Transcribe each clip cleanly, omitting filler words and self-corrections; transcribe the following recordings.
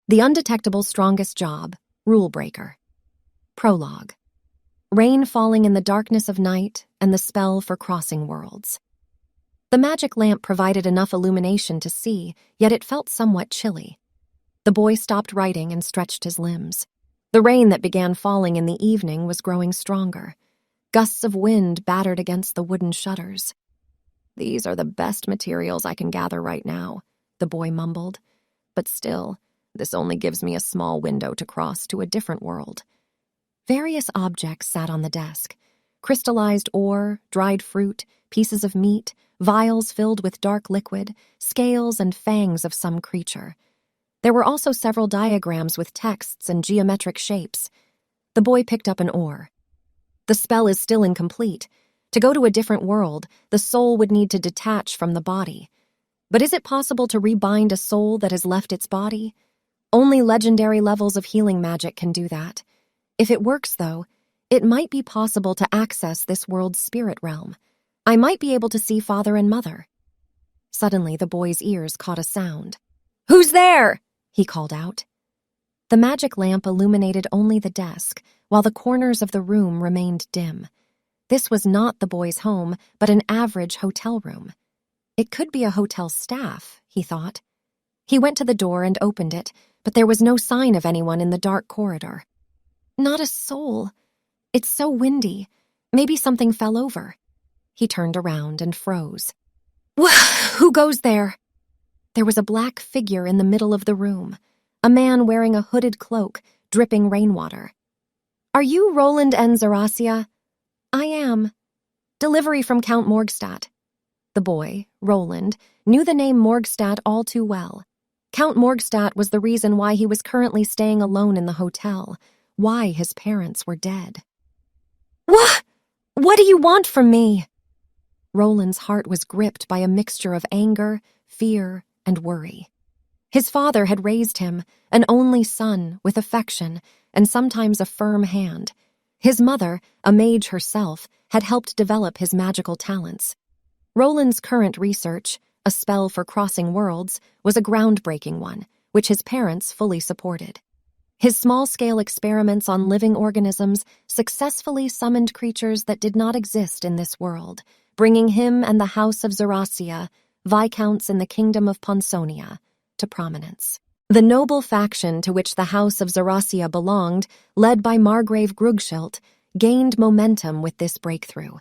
The Undetectable Strongest Job, Rule Breaker. Prologue. Rain falling in the darkness of night and the spell for crossing worlds. The magic lamp provided enough illumination to see, yet it felt somewhat chilly. The boy stopped writing and stretched his limbs. The rain that began falling in the evening was growing stronger. Gusts of wind battered against the wooden shutters. "These are the best materials I can gather right now," the boy mumbled. "But still, this only gives me a small window to cross to a different world." Various objects sat on the desk. Crystallized ore, dried fruit, pieces of meat, vials filled with dark liquid, scales and fangs of some creature. There were also several diagrams with texts and geometric shapes. The boy picked up an ore. The spell is still incomplete. To go to a different world, the soul would need to detach from the body. But is it possible to rebind a soul that has left its body? Only legendary levels of healing magic can do that. If it works, though, it might be possible to access this world's spirit realm. I might be able to see father and mother. Suddenly, the boy's ears caught a sound. "Who's there?" he called out. The magic lamp illuminated only the desk, while the corners of the room remained dim. This was not the boy's home, but an average hotel room. It could be a hotel staff, he thought. He went to the door and opened it, but there was no sign of anyone in the dark corridor. Not a soul. It's so windy. Maybe something fell over. He turned around and froze. Who goes there? There was a black figure in the middle of the room, a man wearing a hooded cloak, dripping rainwater. "Are you Roland N. Zarasia?" "I am. Delivery from Count Morgstadt." The boy, Roland, knew the name Morgstadt all too well. Count Morgstadt was the reason why he was currently staying alone in the hotel, why his parents were dead. What do you want from me?" Roland's heart was gripped by a mixture of anger, fear, and worry. His father had raised him, an only son, with affection and sometimes a firm hand. His mother, a mage herself, had helped develop his magical talents. Roland's current research, a spell for crossing worlds, was a groundbreaking one, which his parents fully supported. His small-scale experiments on living organisms successfully summoned creatures that did not exist in this world, bringing him and the House of Zarasia, viscounts in the Kingdom of Ponsonia, to prominence. The noble faction to which the House of Zarasia belonged, led by Margrave Grugschild, gained momentum with this breakthrough.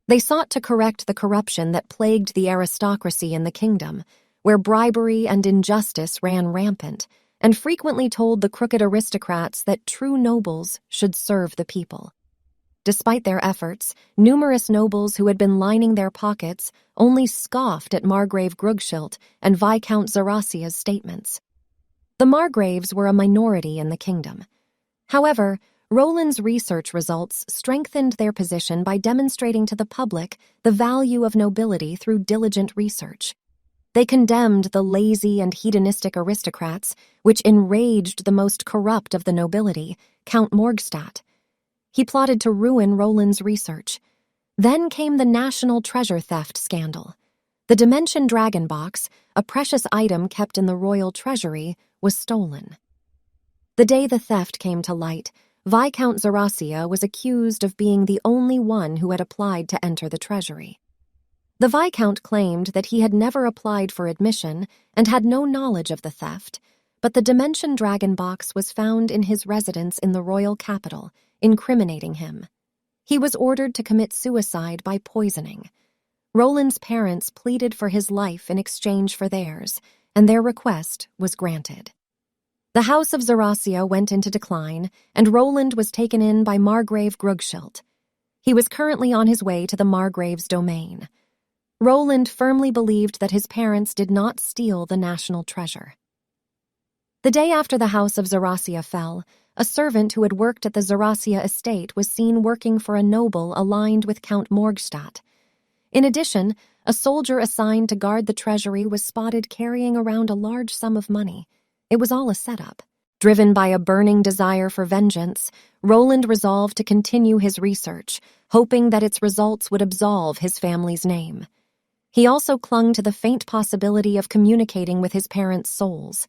They sought to correct the corruption that plagued the aristocracy in the kingdom, where bribery and injustice ran rampant, and frequently told the crooked aristocrats that true nobles should serve the people. Despite their efforts, numerous nobles who had been lining their pockets only scoffed at Margrave Grugschild and Viscount Zarasia's statements. The Margraves were a minority in the kingdom. However, Roland's research results strengthened their position by demonstrating to the public the value of nobility through diligent research. They condemned the lazy and hedonistic aristocrats, which enraged the most corrupt of the nobility, Count Morgstadt. He plotted to ruin Roland's research. Then came the national treasure theft scandal. The Dimension Dragon Box, a precious item kept in the royal treasury, was stolen. The day the theft came to light, Viscount Zarasia was accused of being the only one who had applied to enter the treasury. The Viscount claimed that he had never applied for admission and had no knowledge of the theft, but the Dimension Dragon Box was found in his residence in the royal capital, incriminating him. He was ordered to commit suicide by poisoning. Roland's parents pleaded for his life in exchange for theirs, and their request was granted. The House of Zarasia went into decline, and Roland was taken in by Margrave Grugschild. He was currently on his way to the Margrave's domain. Roland firmly believed that his parents did not steal the national treasure. The day after the House of Zarasia fell, a servant who had worked at the Zarasia estate was seen working for a noble aligned with Count Morgstadt. In addition, a soldier assigned to guard the treasury was spotted carrying around a large sum of money. It was all a setup. Driven by a burning desire for vengeance, Roland resolved to continue his research, hoping that its results would absolve his family's name. He also clung to the faint possibility of communicating with his parents' souls.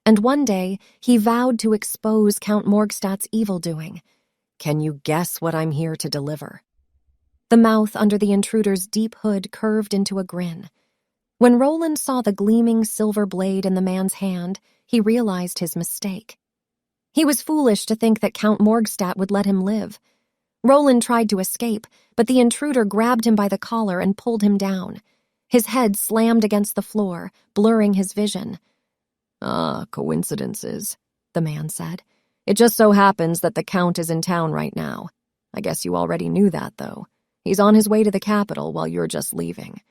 And one day, he vowed to expose Count Morgstadt's evil-doing. "Can you guess what I'm here to deliver?" The mouth under the intruder's deep hood curved into a grin. When Roland saw the gleaming silver blade in the man's hand, he realized his mistake. He was foolish to think that Count Morgstadt would let him live. Roland tried to escape, but the intruder grabbed him by the collar and pulled him down. His head slammed against the floor, blurring his vision. "Ah, coincidences," the man said. "It just so happens that the Count is in town right now. I guess you already knew that, though. He's on his way to the capital while you're just leaving."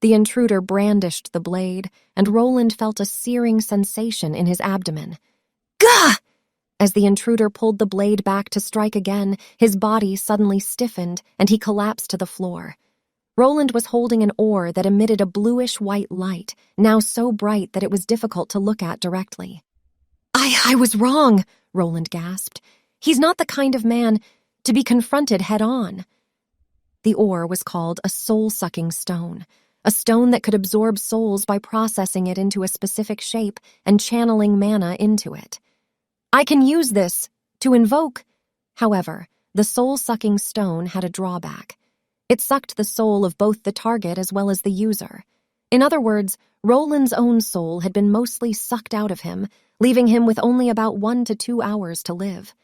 The intruder brandished the blade, and Roland felt a searing sensation in his abdomen. "Gah!" As the intruder pulled the blade back to strike again, his body suddenly stiffened, and he collapsed to the floor. Roland was holding an oar that emitted a bluish-white light, now so bright that it was difficult to look at directly. I was wrong," Roland gasped. "He's not the kind of man to be confronted head-on." The ore was called a soul-sucking stone, a stone that could absorb souls by processing it into a specific shape and channeling mana into it. "I can use this to invoke." However, the soul-sucking stone had a drawback. It sucked the soul of both the target as well as the user. In other words, Roland's own soul had been mostly sucked out of him, leaving him with only about 1 to 2 hours to live.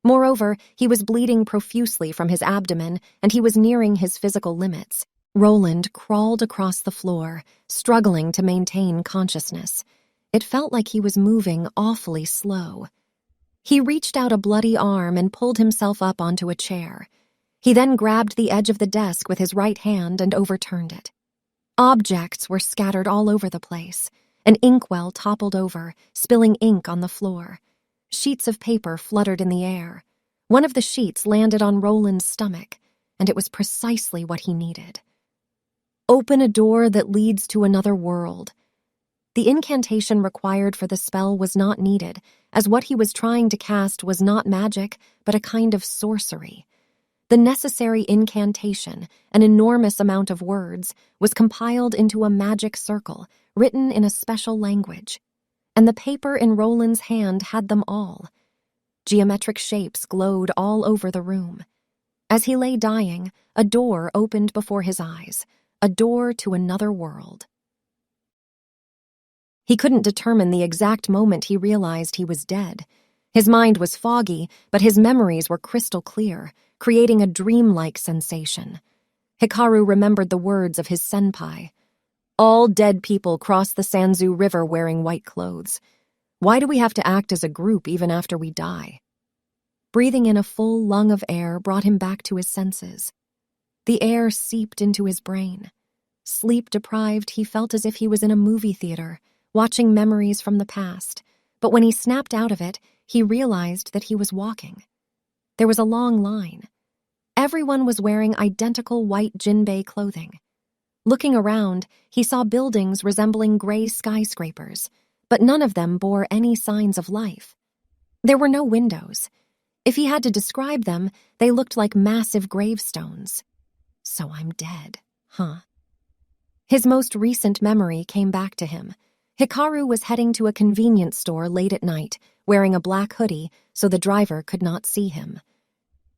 Moreover, he was bleeding profusely from his abdomen, and he was nearing his physical limits. Roland crawled across the floor, struggling to maintain consciousness. It felt like he was moving awfully slow. He reached out a bloody arm and pulled himself up onto a chair. He then grabbed the edge of the desk with his right hand and overturned it. Objects were scattered all over the place. An inkwell toppled over, spilling ink on the floor. Sheets of paper fluttered in the air. One of the sheets landed on Roland's stomach, and it was precisely what he needed. "Open a door that leads to another world." The incantation required for the spell was not needed, as what he was trying to cast was not magic, but a kind of sorcery. The necessary incantation, an enormous amount of words, was compiled into a magic circle, written in a special language. And the paper in Roland's hand had them all. Geometric shapes glowed all over the room. As he lay dying, a door opened before his eyes, a door to another world. He couldn't determine the exact moment he realized he was dead. His mind was foggy, but his memories were crystal clear, creating a dreamlike sensation. Hikaru remembered the words of his senpai. "All dead people cross the Sanzu River wearing white clothes. Why do we have to act as a group even after we die?" Breathing in a full lung of air brought him back to his senses. The air seeped into his brain. Sleep-deprived, he felt as if he was in a movie theater, watching memories from the past, but when he snapped out of it, he realized that he was walking. There was a long line. Everyone was wearing identical white jinbei clothing. Looking around, he saw buildings resembling gray skyscrapers, but none of them bore any signs of life. There were no windows. If he had to describe them, they looked like massive gravestones. So I'm dead, huh? His most recent memory came back to him. Hikaru was heading to a convenience store late at night, wearing a black hoodie so the driver could not see him.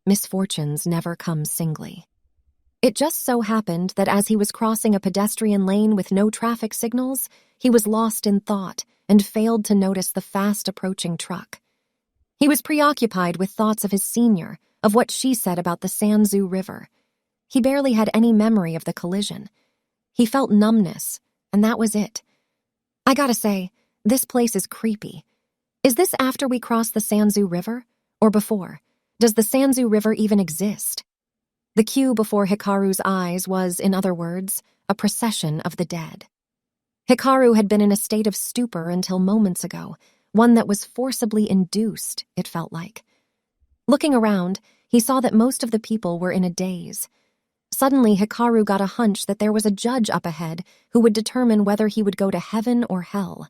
Misfortunes never come singly. It just so happened that as he was crossing a pedestrian lane with no traffic signals, he was lost in thought and failed to notice the fast-approaching truck. He was preoccupied with thoughts of his senior, of what she said about the Sanzu River. He barely had any memory of the collision. He felt numbness, and that was it. I gotta say, this place is creepy. Is this after we cross the Sanzu River, or before? Does the Sanzu River even exist? The queue before Hikaru's eyes was, in other words, a procession of the dead. Hikaru had been in a state of stupor until moments ago, one that was forcibly induced, it felt like. Looking around, he saw that most of the people were in a daze. Suddenly, Hikaru got a hunch that there was a judge up ahead who would determine whether he would go to heaven or hell.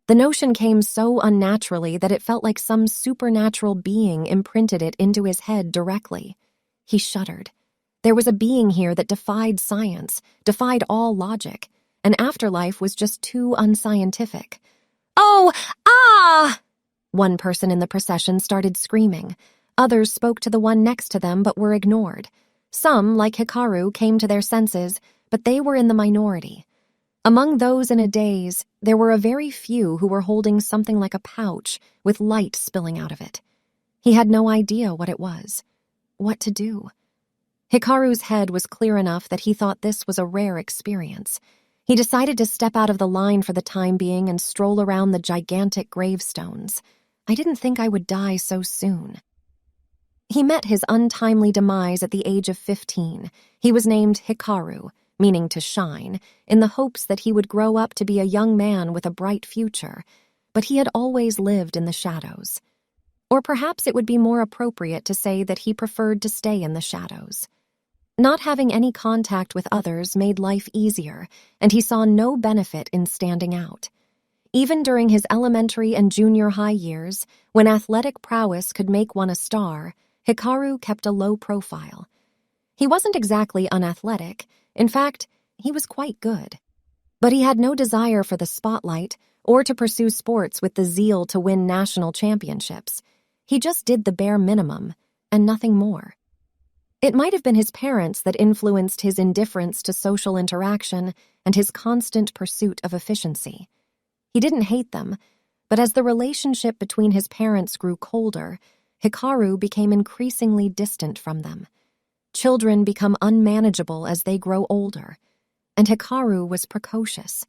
The notion came so unnaturally that it felt like some supernatural being imprinted it into his head directly. He shuddered. There was a being here that defied science, defied all logic. An afterlife was just too unscientific. "Oh, Ah! One person in the procession started screaming. Others spoke to the one next to them but were ignored. Some, like Hikaru, came to their senses, but they were in the minority. Among those in a daze, there were a very few who were holding something like a pouch with light spilling out of it. He had no idea what it was. What to do? Hikaru's head was clear enough that he thought this was a rare experience. He decided to step out of the line for the time being and stroll around the gigantic gravestones. I didn't think I would die so soon. He met his untimely demise at the age of 15. He was named Hikaru, meaning to shine, in the hopes that he would grow up to be a young man with a bright future, but he had always lived in the shadows. Or perhaps it would be more appropriate to say that he preferred to stay in the shadows. Not having any contact with others made life easier, and he saw no benefit in standing out. Even during his elementary and junior high years, when athletic prowess could make one a star, Hikaru kept a low profile. He wasn't exactly unathletic. In fact, he was quite good. But he had no desire for the spotlight or to pursue sports with the zeal to win national championships. He just did the bare minimum, and nothing more. It might have been his parents that influenced his indifference to social interaction and his constant pursuit of efficiency. He didn't hate them, but as the relationship between his parents grew colder, Hikaru became increasingly distant from them. Children become unmanageable as they grow older, and Hikaru was precocious.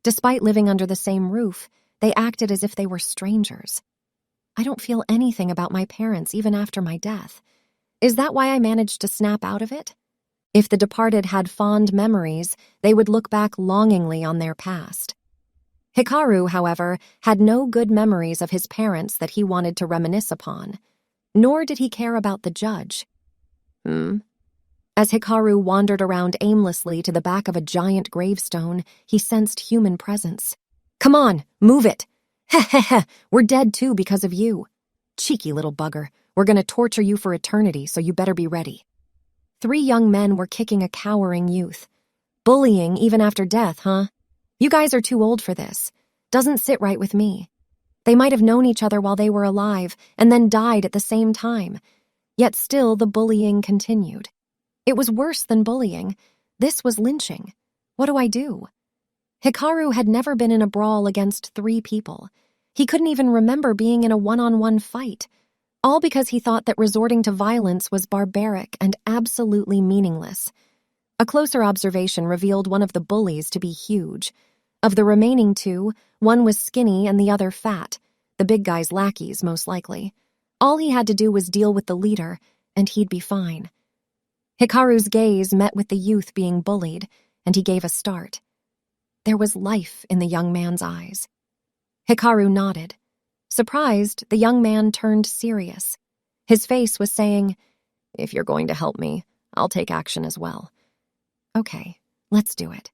Despite living under the same roof, they acted as if they were strangers. I don't feel anything about my parents even after my death. Is that why I managed to snap out of it? If the departed had fond memories, they would look back longingly on their past. Hikaru, however, had no good memories of his parents that he wanted to reminisce upon, nor did he care about the judge. As Hikaru wandered around aimlessly to the back of a giant gravestone, he sensed human presence. "Come on, move it! Heh, we're dead too because of you. Cheeky little bugger, we're gonna torture you for eternity, so you better be ready." 3 young men were kicking a cowering youth. Bullying even after death, huh? You guys are too old for this. Doesn't sit right with me. They might have known each other while they were alive and then died at the same time. Yet still the bullying continued. It was worse than bullying. This was lynching. What do I do? Hikaru had never been in a brawl against 3 people. He couldn't even remember being in a one-on-one fight, all because he thought that resorting to violence was barbaric and absolutely meaningless. A closer observation revealed one of the bullies to be huge. Of the remaining 2, one was skinny and the other fat, the big guy's lackeys, most likely. All he had to do was deal with the leader, and he'd be fine. Hikaru's gaze met with the youth being bullied, and he gave a start. There was life in the young man's eyes. Hikaru nodded. Surprised, the young man turned serious. His face was saying, "If you're going to help me, I'll take action as well." "Okay, let's do it."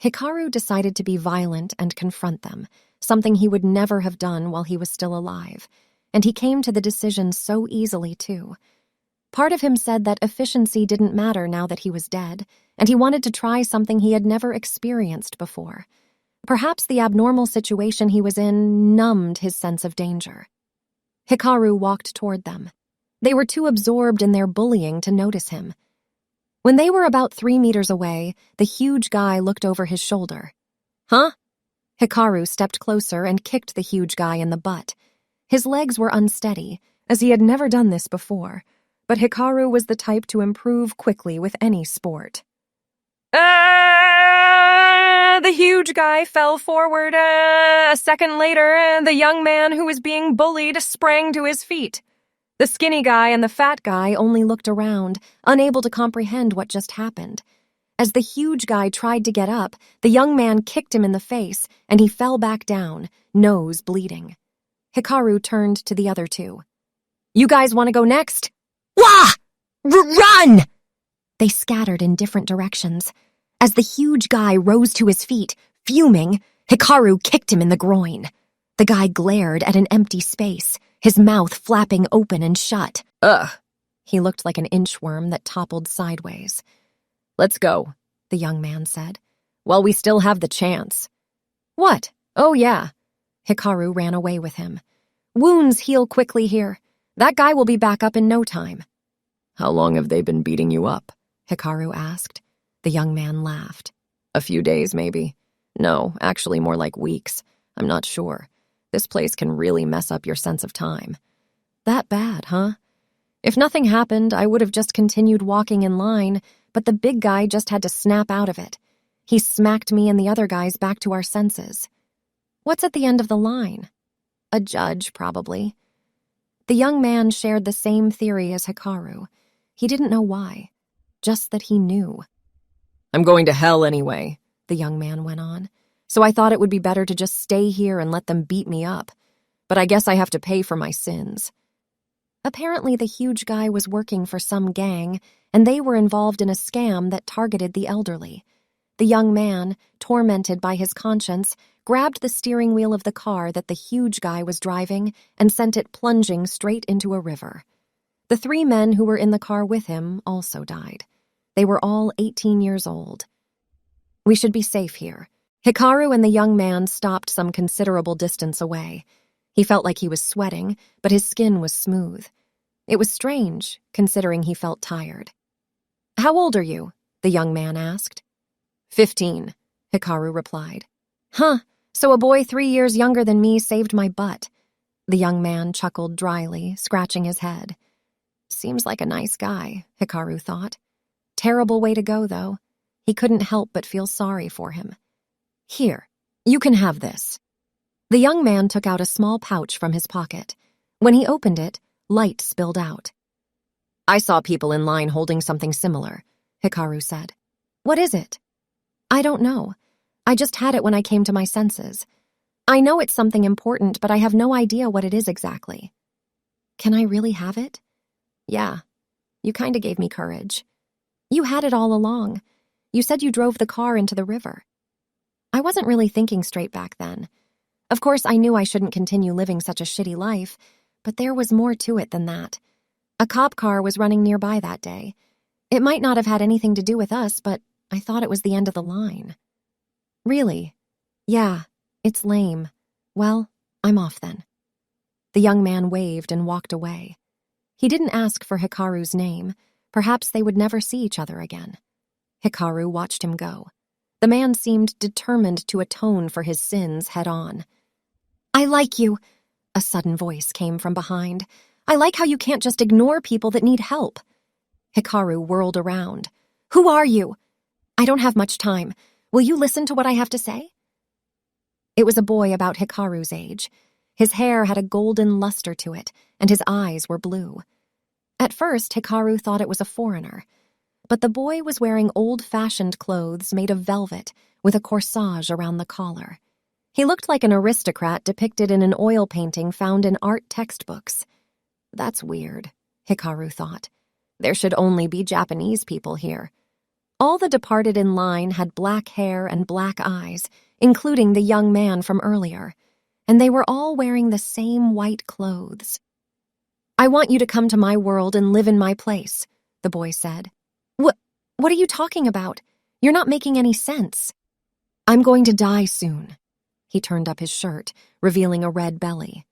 Hikaru decided to be violent and confront them, something he would never have done while he was still alive, and he came to the decision so easily, too. Part of him said that efficiency didn't matter now that he was dead, and he wanted to try something he had never experienced before. Perhaps the abnormal situation he was in numbed his sense of danger. Hikaru walked toward them. They were too absorbed in their bullying to notice him. When they were about 3 meters away, the huge guy looked over his shoulder. "Huh?" Hikaru stepped closer and kicked the huge guy in the butt. His legs were unsteady, as he had never done this before, but Hikaru was the type to improve quickly with any sport. The huge guy fell forward. A second later, the young man who was being bullied sprang to his feet. The skinny guy and the fat guy only looked around, unable to comprehend what just happened. As the huge guy tried to get up, the young man kicked him in the face, and he fell back down, nose bleeding. Hikaru turned to the other 2. "You guys want to go next?" "Wah! Run!" They scattered in different directions. As the huge guy rose to his feet, fuming, Hikaru kicked him in the groin. The guy glared at an empty space, his mouth flapping open and shut. "Ugh." He looked like an inchworm that toppled sideways. "Let's go," the young man said. "While we still have the chance." "What? Oh, yeah." Hikaru ran away with him. Wounds heal quickly here. That guy will be back up in no time. How long have they been beating you up? Hikaru asked. The young man laughed. A few days, maybe. No, actually more like weeks. I'm not sure. This place can really mess up your sense of time. That bad, huh? If nothing happened, I would have just continued walking in line, but the big guy just had to snap out of it. He smacked me and the other guys back to our senses. What's at the end of the line? A judge, probably. The young man shared the same theory as Hikaru. He didn't know why, just that he knew. I'm going to hell anyway, the young man went on, so I thought it would be better to just stay here and let them beat me up. But I guess I have to pay for my sins. Apparently, the huge guy was working for some gang, and they were involved in a scam that targeted the elderly. The young man, tormented by his conscience, grabbed the steering wheel of the car that the huge guy was driving and sent it plunging straight into a river. The 3 men who were in the car with him also died. They were all 18 years old. We should be safe here. Hikaru and the young man stopped some considerable distance away. He felt like he was sweating, but his skin was smooth. It was strange, considering he felt tired. How old are you? The young man asked. 15, Hikaru replied. Huh, so a boy 3 years younger than me saved my butt. The young man chuckled dryly, scratching his head. Seems like a nice guy, Hikaru thought. Terrible way to go, though. He couldn't help but feel sorry for him. Here, you can have this. The young man took out a small pouch from his pocket. When he opened it, light spilled out. I saw people in line holding something similar, Hikaru said. What is it? I don't know. I just had it when I came to my senses. I know it's something important, but I have no idea what it is exactly. Can I really have it? Yeah. You kinda gave me courage. You had it all along. You said you drove the car into the river. I wasn't really thinking straight back then. Of course, I knew I shouldn't continue living such a shitty life, but there was more to it than that. A cop car was running nearby that day. It might not have had anything to do with us, but I thought it was the end of the line. Really? Yeah, it's lame. Well, I'm off then. The young man waved and walked away. He didn't ask for Hikaru's name. Perhaps they would never see each other again. Hikaru watched him go. The man seemed determined to atone for his sins head on. I like you, a sudden voice came from behind. I like how you can't just ignore people that need help. Hikaru whirled around. Who are you? I don't have much time. Will you listen to what I have to say? It was a boy about Hikaru's age. His hair had a golden luster to it, and his eyes were blue. At first, Hikaru thought it was a foreigner, but the boy was wearing old-fashioned clothes made of velvet with a corsage around the collar. He looked like an aristocrat depicted in an oil painting found in art textbooks. That's weird, Hikaru thought. There should only be Japanese people here. All the departed in line had black hair and black eyes, including the young man from earlier, and they were all wearing the same white clothes. I want you to come to my world and live in my place, the boy said. What are you talking about? You're not making any sense. I'm going to die soon. He turned up his shirt, revealing a red belly.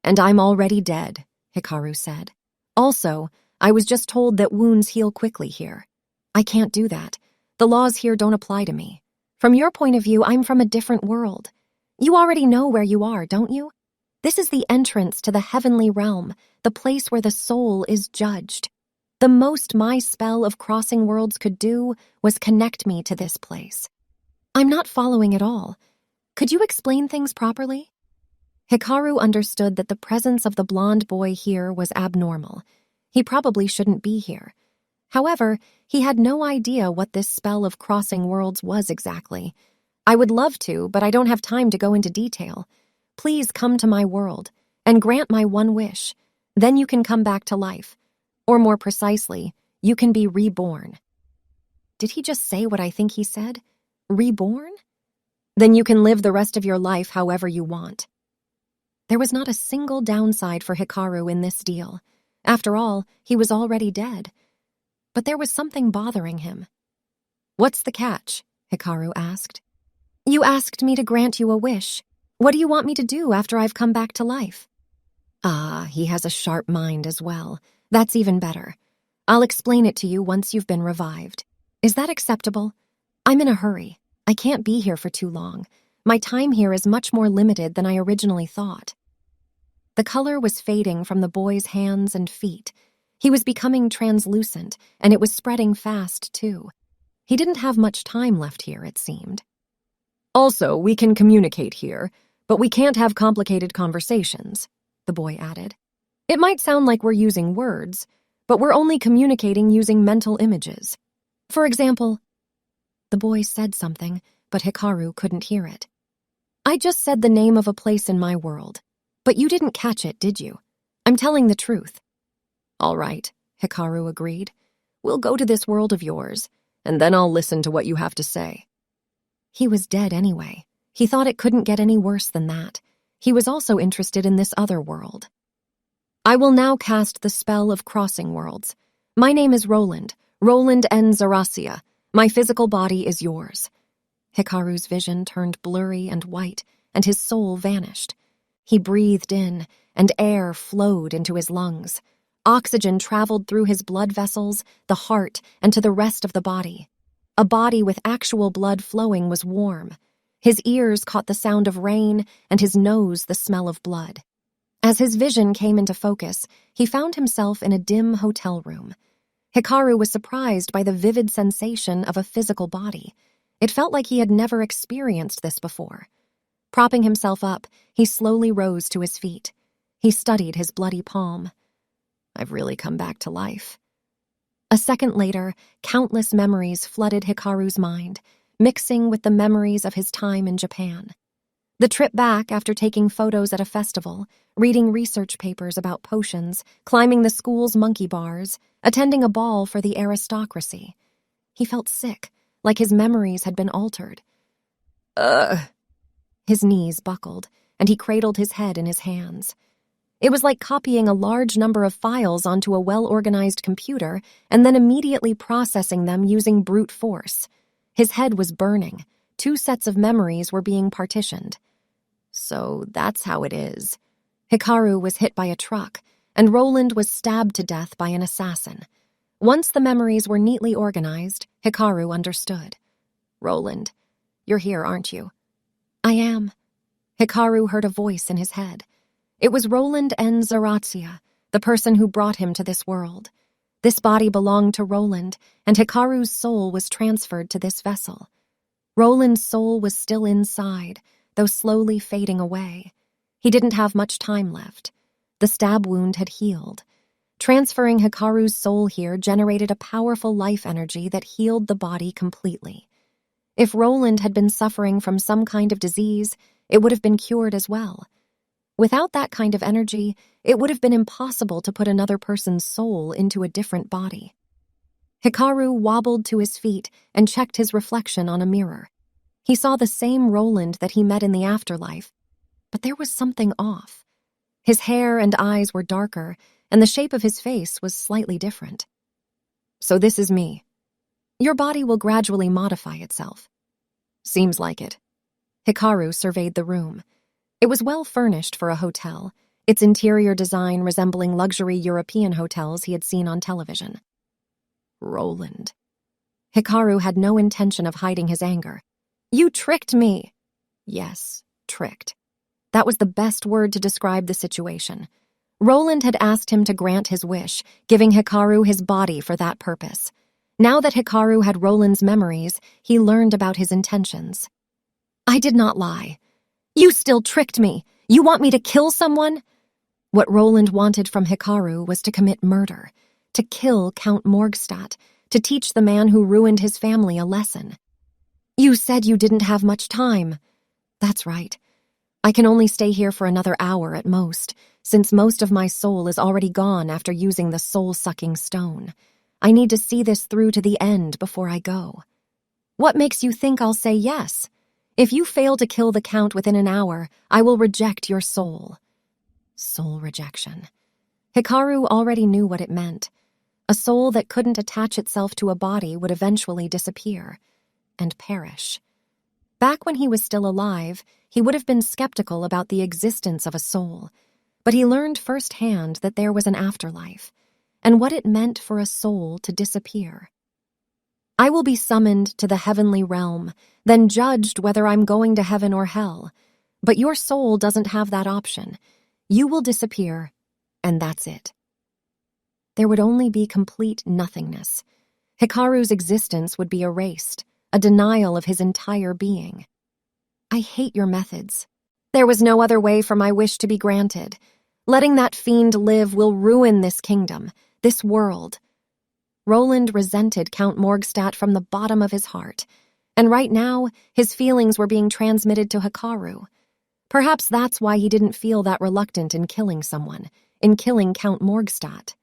And I'm already dead, Hikaru said. Also, I was just told that wounds heal quickly here. I can't do that. The laws here don't apply to me. From your point of view, I'm from a different world. You already know where you are, don't you? This is the entrance to the heavenly realm, the place where the soul is judged. The most my spell of crossing worlds could do was connect me to this place. I'm not following at all. Could you explain things properly? Hikaru understood that the presence of the blonde boy here was abnormal. He probably shouldn't be here. However, he had no idea what this spell of crossing worlds was exactly. I would love to, but I don't have time to go into detail. Please come to my world and grant my one wish. Then you can come back to life. Or more precisely, you can be reborn. Did he just say what I think he said? Reborn? Then you can live the rest of your life however you want. There was not a single downside for Hikaru in this deal. After all, he was already dead. But there was something bothering him. What's the catch? Hikaru asked. You asked me to grant you a wish. What do you want me to do after I've come back to life? Ah, he has a sharp mind as well. That's even better. I'll explain it to you once you've been revived. Is that acceptable? I'm in a hurry. I can't be here for too long. My time here is much more limited than I originally thought. The color was fading from the boy's hands and feet. He was becoming translucent, and it was spreading fast, too. He didn't have much time left here, it seemed. Also, we can communicate here, but we can't have complicated conversations, the boy added. It might sound like we're using words, but we're only communicating using mental images. For example, the boy said something, but Hikaru couldn't hear it. I just said the name of a place in my world, but you didn't catch it, did you? I'm telling the truth. All right, Hikaru agreed. We'll go to this world of yours, and then I'll listen to what you have to say. He was dead anyway. He thought it couldn't get any worse than that. He was also interested in this other world. I will now cast the spell of crossing worlds. My name is Roland N. Zarasia. My physical body is yours. Hikaru's vision turned blurry and white, and his soul vanished. He breathed in, and air flowed into his lungs. Oxygen traveled through his blood vessels, the heart, and to the rest of the body. A body with actual blood flowing was warm. His ears caught the sound of rain, and his nose the smell of blood. As his vision came into focus, he found himself in a dim hotel room. Hikaru was surprised by the vivid sensation of a physical body. It felt like he had never experienced this before. Propping himself up, he slowly rose to his feet. He studied his bloody palm. I've really come back to life. A second later, countless memories flooded Hikaru's mind, mixing with the memories of his time in Japan. The trip back after taking photos at a festival, reading research papers about potions, climbing the school's monkey bars, attending a ball for the aristocracy. He felt sick, like his memories had been altered. His knees buckled, and he cradled his head in his hands. It was like copying a large number of files onto a well-organized computer and then immediately processing them using brute force. His head was burning. 2 sets of memories were being partitioned. So that's how it is. Hikaru was hit by a truck, and Roland was stabbed to death by an assassin. Once the memories were neatly organized, Hikaru understood. Roland, you're here, aren't you? I am. Hikaru heard a voice in his head. It was Roland N. Zarasia, the person who brought him to this world. This body belonged to Roland, and Hikaru's soul was transferred to this vessel. Roland's soul was still inside, though slowly fading away. He didn't have much time left. The stab wound had healed. Transferring Hikaru's soul here generated a powerful life energy that healed the body completely. If Roland had been suffering from some kind of disease, it would have been cured as well. Without that kind of energy, it would have been impossible to put another person's soul into a different body. Hikaru wobbled to his feet and checked his reflection on a mirror. He saw the same Roland that he met in the afterlife, but there was something off. His hair and eyes were darker, and the shape of his face was slightly different. So this is me. Your body will gradually modify itself. Seems like it. Hikaru surveyed the room. It was well furnished for a hotel, its interior design resembling luxury European hotels he had seen on television. Roland. Hikaru had no intention of hiding his anger. You tricked me. Yes, tricked. That was the best word to describe the situation. Roland had asked him to grant his wish, giving Hikaru his body for that purpose. Now that Hikaru had Roland's memories, he learned about his intentions. I did not lie. You still tricked me. You want me to kill someone? What Roland wanted from Hikaru was to commit murder, to kill Count Morgstadt, to teach the man who ruined his family a lesson. You said you didn't have much time. That's right. I can only stay here for another hour at most, since most of my soul is already gone after using the soul-sucking stone. I need to see this through to the end before I go. What makes you think I'll say yes? If you fail to kill the Count within an hour, I will reject your soul. Soul rejection. Hikaru already knew what it meant. A soul that couldn't attach itself to a body would eventually disappear and perish. Back when he was still alive, he would have been skeptical about the existence of a soul, but he learned firsthand that there was an afterlife, and what it meant for a soul to disappear. I will be summoned to the heavenly realm, then judged whether I'm going to heaven or hell, but your soul doesn't have that option. You will disappear, and that's it. There would only be complete nothingness. Hikaru's existence would be erased, a denial of his entire being. I hate your methods. There was no other way for my wish to be granted. Letting that fiend live will ruin this kingdom, this world. Roland resented Count Morgstadt from the bottom of his heart, and right now, his feelings were being transmitted to Hikaru. Perhaps that's why he didn't feel that reluctant in killing someone, in killing Count Morgstadt.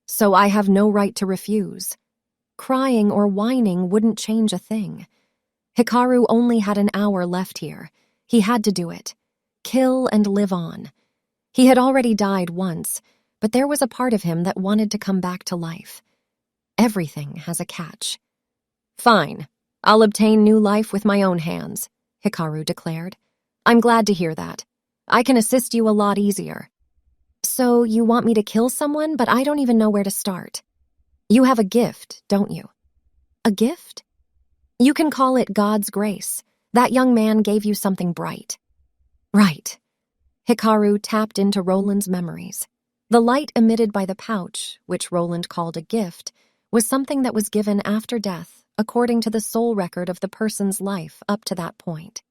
So I have no right to refuse. Crying or whining wouldn't change a thing. Hikaru only had an hour left here. He had to do it. Kill and live on. He had already died once, but there was a part of him that wanted to come back to life. Everything has a catch. Fine. I'll obtain new life with my own hands, Hikaru declared. I'm glad to hear that. I can assist you a lot easier. So you want me to kill someone, but I don't even know where to start. You have a gift, don't you? A gift? You can call it God's grace. That young man gave you something bright. Right. Hikaru tapped into Roland's memories. The light emitted by the pouch, which Roland called a gift, was something that was given after death, according to the soul record of the person's life up to that point.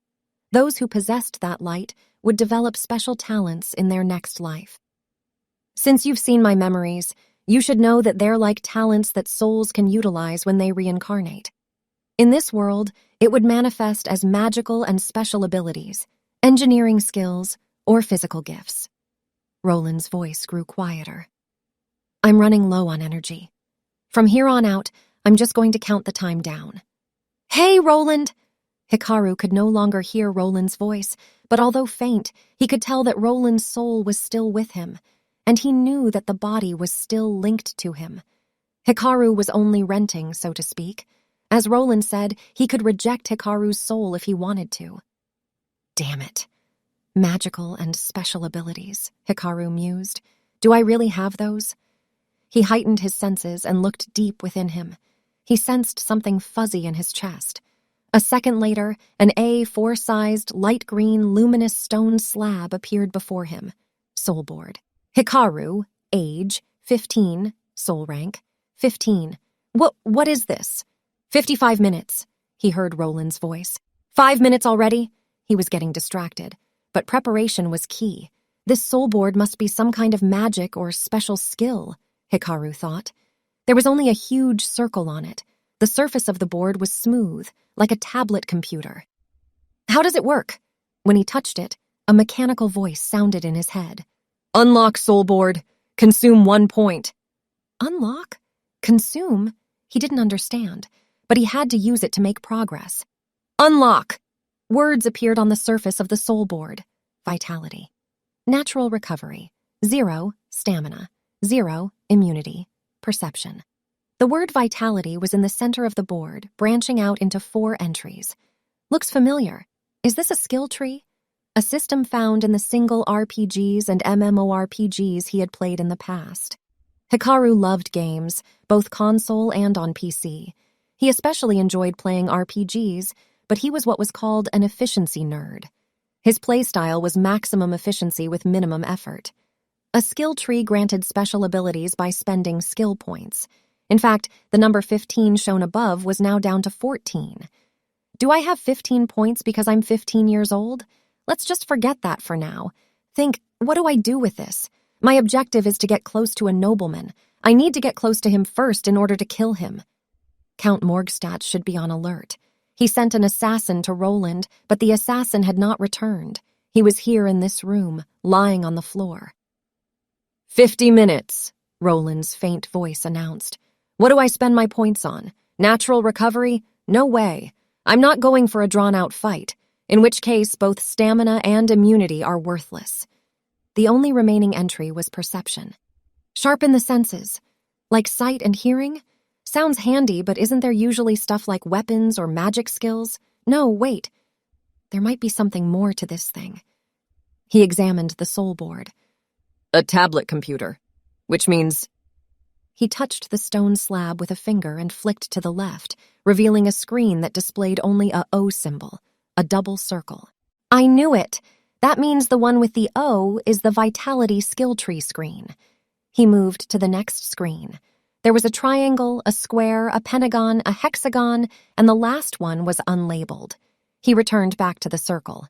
Those who possessed that light would develop special talents in their next life. Since you've seen my memories, you should know that they're like talents that souls can utilize when they reincarnate. In this world, it would manifest as magical and special abilities, engineering skills, or physical gifts. Roland's voice grew quieter. I'm running low on energy. From here on out, I'm just going to count the time down. Hey, Roland! Hikaru could no longer hear Roland's voice, but although faint, he could tell that Roland's soul was still with him, and he knew that the body was still linked to him. Hikaru was only renting, so to speak. As Roland said, he could reject Hikaru's soul if he wanted to. Damn it. Magical and special abilities, Hikaru mused. Do I really have those? He heightened his senses and looked deep within him. He sensed something fuzzy in his chest. A second later, an A4-sized, light green, luminous stone slab appeared before him. Soul board. Hikaru, age, 15, soul rank, 15. What is this? 55 minutes, he heard Roland's voice. 5 minutes already? He was getting distracted, but preparation was key. This soul board must be some kind of magic or special skill, Hikaru thought. There was only a huge circle on it. The surface of the board was smooth, like a tablet computer. How does it work? When he touched it, a mechanical voice sounded in his head. Unlock soul board. Consume 1 point. Unlock? Consume? He didn't understand, but he had to use it to make progress. Unlock! Words appeared on the surface of the soul board. Vitality. Natural recovery. 0, stamina. 0, immunity. Perception. The word vitality was in the center of the board, branching out into 4 entries. Looks familiar. Is this a skill tree? A system found in the single RPGs and MMORPGs he had played in the past. Hikaru loved games, both console and on PC. He especially enjoyed playing RPGs, but he was what was called an efficiency nerd. His playstyle was maximum efficiency with minimum effort. A skill tree granted special abilities by spending skill points. In fact, the number 15 shown above was now down to 14. Do I have 15 points because I'm 15 years old? Let's just forget that for now. Think, what do I do with this? My objective is to get close to a nobleman. I need to get close to him first in order to kill him. Count Morgstadt should be on alert. He sent an assassin to Roland, but the assassin had not returned. He was here in this room, lying on the floor. 50 minutes, Roland's faint voice announced. What do I spend my points on? Natural recovery? No way. I'm not going for a drawn-out fight, in which case both stamina and immunity are worthless. The only remaining entry was perception. Sharpen the senses. Like sight and hearing? Sounds handy, but isn't there usually stuff like weapons or magic skills? No, wait. There might be something more to this thing. He examined the soul board. A tablet computer, which means... He touched the stone slab with a finger and flicked to the left, revealing a screen that displayed only a O symbol, a double circle. I knew it! That means the one with the O is the Vitality skill tree screen. He moved to the next screen. There was a triangle, a square, a pentagon, a hexagon, and the last one was unlabeled. He returned back to the circle.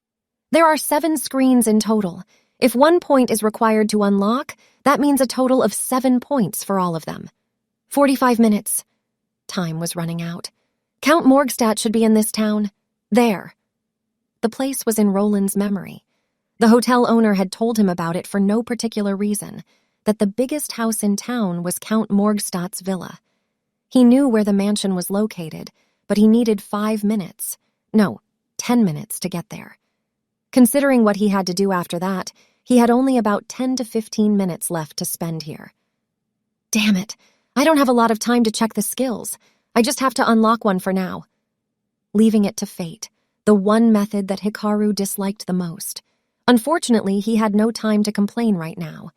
There are 7 screens in total. If 1 point is required to unlock, that means a total of 7 points for all of them. 45 minutes. Time was running out. Count Morgstadt should be in this town. There. The place was in Roland's memory. The hotel owner had told him about it for no particular reason, that the biggest house in town was Count Morgstadt's villa. He knew where the mansion was located, but he needed 5 minutes. No, 10 minutes to get there. Considering what he had to do after that, he had only about 10 to 15 minutes left to spend here. Damn it, I don't have a lot of time to check the skills. I just have to unlock one for now. Leaving it to fate, the one method that Hikaru disliked the most. Unfortunately, he had no time to complain right now.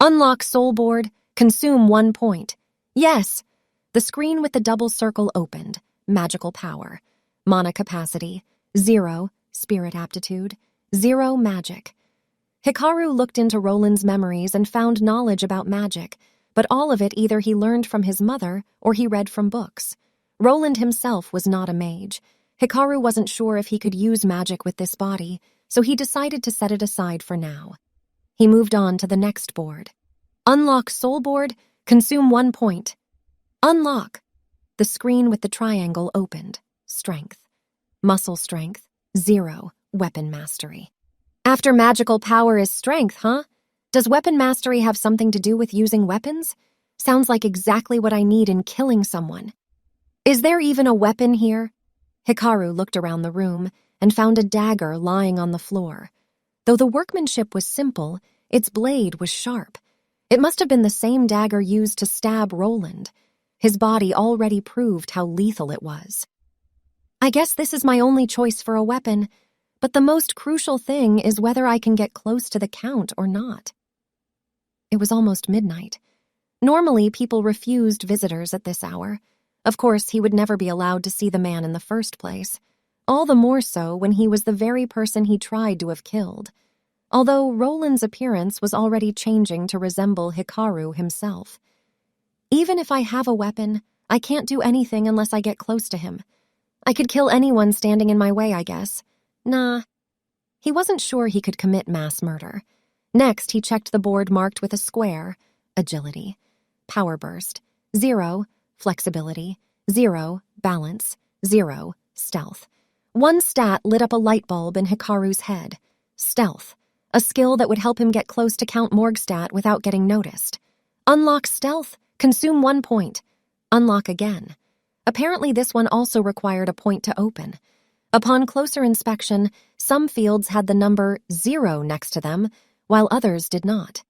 Unlock soul board, consume 1 point. Yes! The screen with the double circle opened. Magical power. Mana capacity. 0. Spirit aptitude. 0 magic. Hikaru looked into Roland's memories and found knowledge about magic, but all of it either he learned from his mother or he read from books. Roland himself was not a mage. Hikaru wasn't sure if he could use magic with this body, so he decided to set it aside for now. He moved on to the next board. Unlock soul board, consume 1 point. Unlock. The screen with the triangle opened. Strength. Muscle strength, 0. Weapon mastery. After magical power is strength, huh? Does weapon mastery have something to do with using weapons? Sounds like exactly what I need in killing someone. Is there even a weapon here? Hikaru looked around the room and found a dagger lying on the floor. Though the workmanship was simple, its blade was sharp. It must have been the same dagger used to stab Roland. His body already proved how lethal it was. I guess this is my only choice for a weapon, but the most crucial thing is whether I can get close to the Count or not. It was almost midnight. Normally, people refused visitors at this hour. Of course, he would never be allowed to see the man in the first place. All the more so when he was the very person he tried to have killed. Although Roland's appearance was already changing to resemble Hikaru himself. Even if I have a weapon, I can't do anything unless I get close to him. I could kill anyone standing in my way, I guess. Nah. He wasn't sure he could commit mass murder. Next, he checked the board marked with a square. Agility. Power burst. 0. Flexibility. 0. Balance. 0. Stealth. One stat lit up a light bulb in Hikaru's head. Stealth. A skill that would help him get close to Count Morgstadt without getting noticed. Unlock stealth. Consume 1 point. Unlock again. Apparently this one also required a point to open. Upon closer inspection, some fields had the number 0 next to them, while others did not.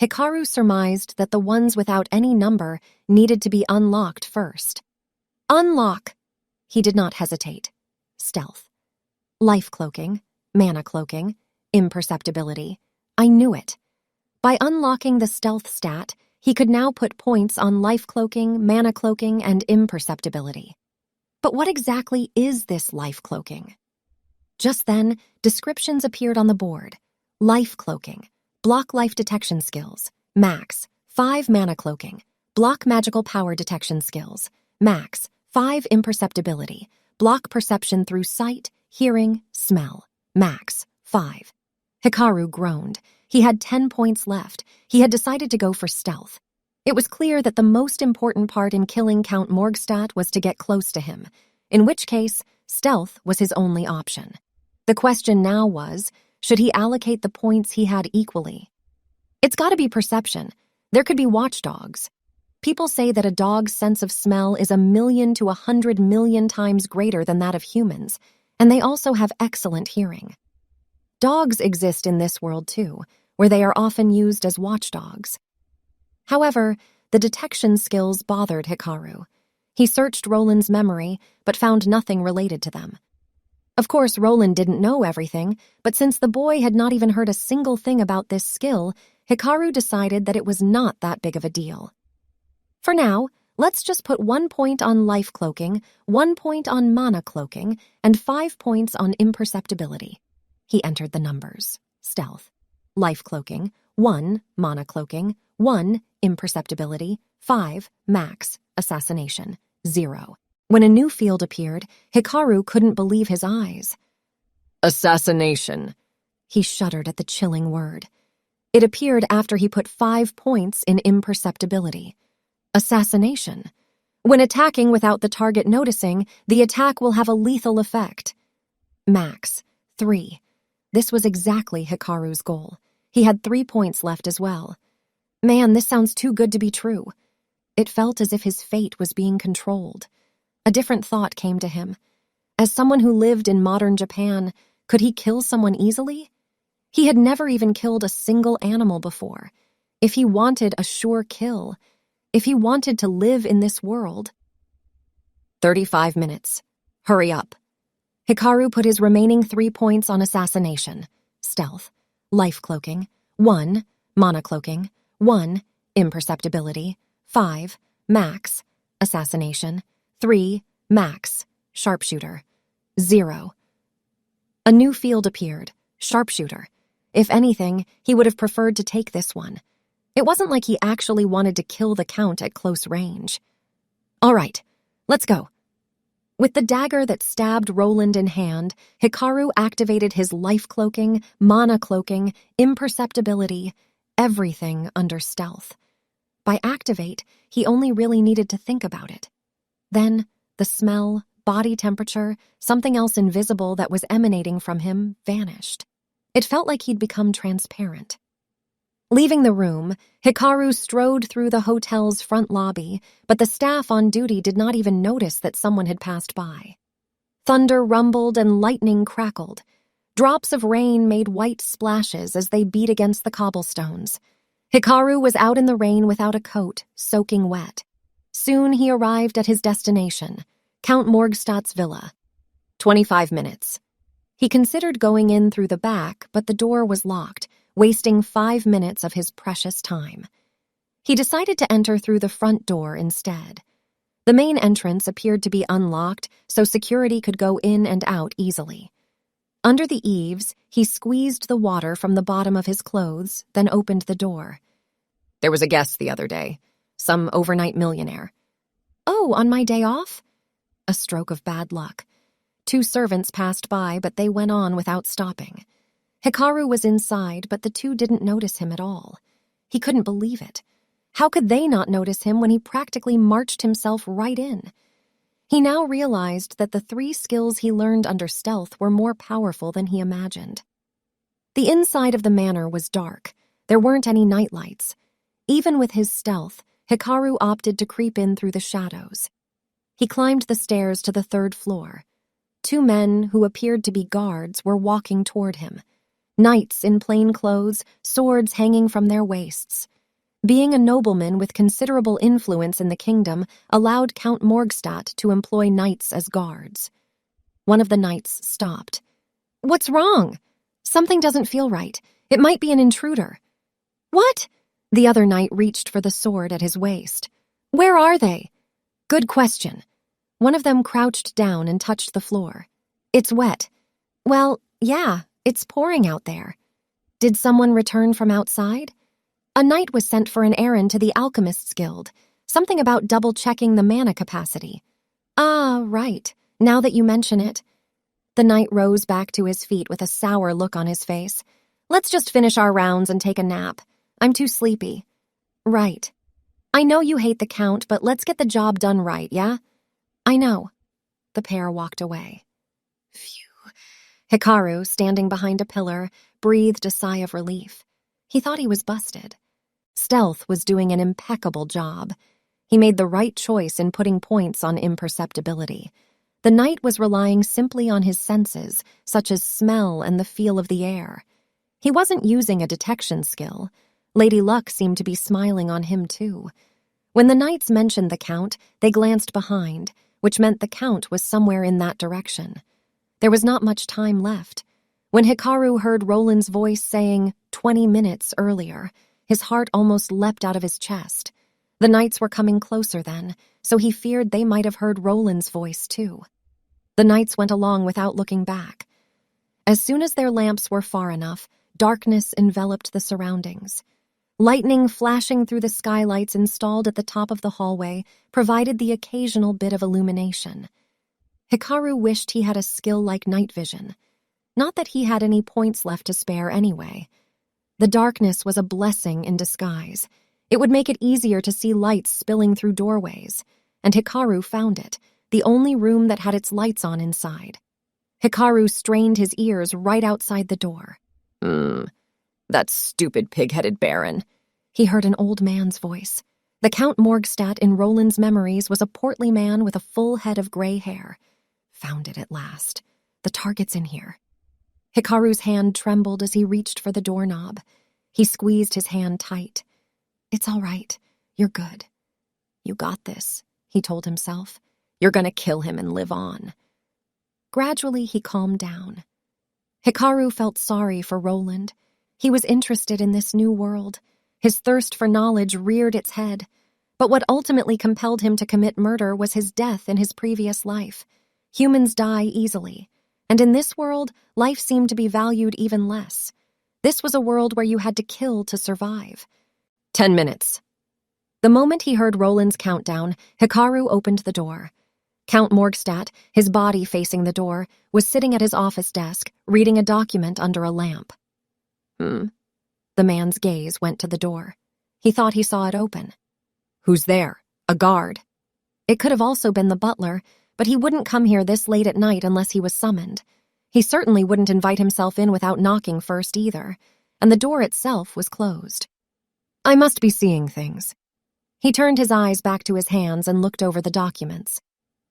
Hikaru surmised that the ones without any number needed to be unlocked first. Unlock! He did not hesitate. Stealth. Life cloaking, mana cloaking, imperceptibility. I knew it. By unlocking the stealth stat, he could now put points on life cloaking, mana cloaking, and imperceptibility. But what exactly is this life cloaking? Just then, descriptions appeared on the board. Life cloaking, block life detection skills, max, 5 mana cloaking, block magical power detection skills, max, 5 imperceptibility, block perception through sight, hearing, smell, max, 5. Hikaru groaned. He had 10 points left. He had decided to go for stealth. It was clear that the most important part in killing Count Morgstadt was to get close to him, in which case, stealth was his only option. The question now was, should he allocate the points he had equally? It's got to be perception. There could be watchdogs. People say that a dog's sense of smell is 1,000,000 to 100,000,000 times greater than that of humans, and they also have excellent hearing. Dogs exist in this world too, where they are often used as watchdogs. However, the detection skills bothered Hikaru. He searched Roland's memory, but found nothing related to them. Of course, Roland didn't know everything, but since the boy had not even heard a single thing about this skill, Hikaru decided that it was not that big of a deal. For now, let's just put 1 point on life cloaking, 1 point on mana cloaking, and 5 points on imperceptibility. He entered the numbers. Stealth. Life cloaking, 1, mana cloaking, 1, imperceptibility, 5, max, assassination, 0. When a new field appeared, Hikaru couldn't believe his eyes. Assassination. He shuddered at the chilling word. It appeared after he put 5 points in imperceptibility. Assassination. When attacking without the target noticing, the attack will have a lethal effect. Max, 3. This was exactly Hikaru's goal. He had 3 points left as well. Man, this sounds too good to be true. It felt as if his fate was being controlled. A different thought came to him. As someone who lived in modern Japan, could he kill someone easily? He had never even killed a single animal before. If he wanted a sure kill, if he wanted to live in this world. 35 minutes. Hurry up. Hikaru put his remaining 3 points on assassination. Stealth. Life cloaking. 1. Mana cloaking. 1. Imperceptibility. 5. Max. Assassination. 3. Max. Sharpshooter. 0. A new field appeared. Sharpshooter. If anything, he would have preferred to take this one. It wasn't like he actually wanted to kill the Count at close range. All right, let's go. With the dagger that stabbed Roland in hand, Hikaru activated his life cloaking, mana cloaking, imperceptibility, everything under stealth. By activate, he only really needed to think about it. Then, the smell, body temperature, something else invisible that was emanating from him vanished. It felt like he'd become transparent. Leaving the room, Hikaru strode through the hotel's front lobby, but the staff on duty did not even notice that someone had passed by. Thunder rumbled and lightning crackled. Drops of rain made white splashes as they beat against the cobblestones. Hikaru was out in the rain without a coat, soaking wet. Soon he arrived at his destination, Count Morgstadt's villa. 25 minutes. He considered going in through the back, but the door was locked, wasting 5 minutes of his precious time. He decided to enter through the front door instead. The main entrance appeared to be unlocked, so security could go in and out easily. Under the eaves, he squeezed the water from the bottom of his clothes, then opened the door. There was a guest the other day. Some overnight millionaire. Oh, on my day off? A stroke of bad luck. 2 servants passed by, but they went on without stopping. Hikaru was inside, but the 2 didn't notice him at all. He couldn't believe it. How could they not notice him when he practically marched himself right in? He now realized that the 3 skills he learned under stealth were more powerful than he imagined. The inside of the manor was dark. There weren't any nightlights. Even with his stealth, Hikaru opted to creep in through the shadows. He climbed the stairs to the 3rd floor. 2 men, who appeared to be guards, were walking toward him. Knights in plain clothes, swords hanging from their waists. Being a nobleman with considerable influence in the kingdom allowed Count Morgstadt to employ knights as guards. One of the knights stopped. "What's wrong? Something doesn't feel right. It might be an intruder." "What?" The other knight reached for the sword at his waist. "Where are they?" "Good question." One of them crouched down and touched the floor. "It's wet." "Well, yeah, it's pouring out there." "Did someone return from outside?" "A knight was sent for an errand to the Alchemist's Guild. Something about double-checking the mana capacity." "Ah, right. Now that you mention it." The knight rose back to his feet with a sour look on his face. "Let's just finish our rounds and take a nap. I'm too sleepy." "Right. I know you hate the Count, but let's get the job done right, yeah?" "I know." The pair walked away. Phew. Hikaru, standing behind a pillar, breathed a sigh of relief. He thought he was busted. Stealth was doing an impeccable job. He made the right choice in putting points on imperceptibility. The knight was relying simply on his senses, such as smell and the feel of the air. He wasn't using a detection skill. Lady Luck seemed to be smiling on him too. When the knights mentioned the Count, they glanced behind, which meant the Count was somewhere in that direction. There was not much time left. When Hikaru heard Roland's voice saying 20 minutes earlier, his heart almost leapt out of his chest. The knights were coming closer then, so he feared they might have heard Roland's voice too. The knights went along without looking back. As soon as their lamps were far enough, darkness enveloped the surroundings. Lightning flashing through the skylights installed at the top of the hallway provided the occasional bit of illumination. Hikaru wished he had a skill like night vision. Not that he had any points left to spare anyway. The darkness was a blessing in disguise. It would make it easier to see lights spilling through doorways, and Hikaru found it, the only room that had its lights on inside. Hikaru strained his ears right outside the door. That stupid pig-headed baron. He heard an old man's voice. The Count Morgstadt in Roland's memories was a portly man with a full head of gray hair. Found it at last. The target's in here. Hikaru's hand trembled as he reached for the doorknob. He squeezed his hand tight. It's all right. You're good. You got this, he told himself. You're gonna kill him and live on. Gradually, he calmed down. Hikaru felt sorry for Roland. He was interested in this new world. His thirst for knowledge reared its head. But what ultimately compelled him to commit murder was his death in his previous life. Humans die easily. And in this world, life seemed to be valued even less. This was a world where you had to kill to survive. 10 minutes. The moment he heard Roland's countdown, Hikaru opened the door. Count Morgstadt, his body facing the door, was sitting at his office desk, reading a document under a lamp. The man's gaze went to the door. He thought he saw it open. Who's there? A guard. It could have also been the butler, but he wouldn't come here this late at night unless he was summoned. He certainly wouldn't invite himself in without knocking first either, and the door itself was closed. I must be seeing things. He turned his eyes back to his hands and looked over the documents.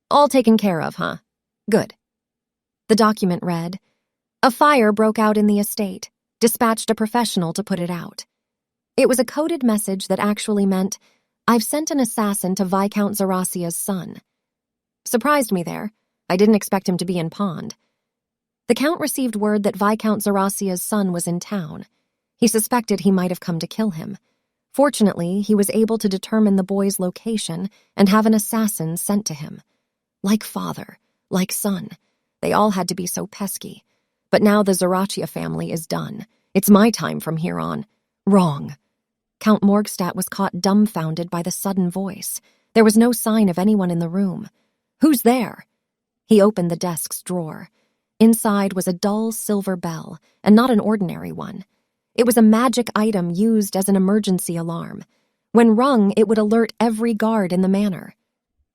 All taken care of, huh? Good. The document read, "A fire broke out in the estate. Dispatched a professional to put it out." It was a coded message that actually meant, "I've sent an assassin to Viscount Zaracia's son." Surprised me there. I didn't expect him to be in Pond. The Count received word that Viscount Zaracia's son was in town. He suspected he might have come to kill him. Fortunately, he was able to determine the boy's location and have an assassin sent to him. Like father, like son, they all had to be so pesky. But now the Zaracia family is done. It's my time from here on. Wrong. Count Morgstadt was caught dumbfounded by the sudden voice. There was no sign of anyone in the room. Who's there? He opened the desk's drawer. Inside was a dull silver bell, and not an ordinary one. It was a magic item used as an emergency alarm. When rung, it would alert every guard in the manor.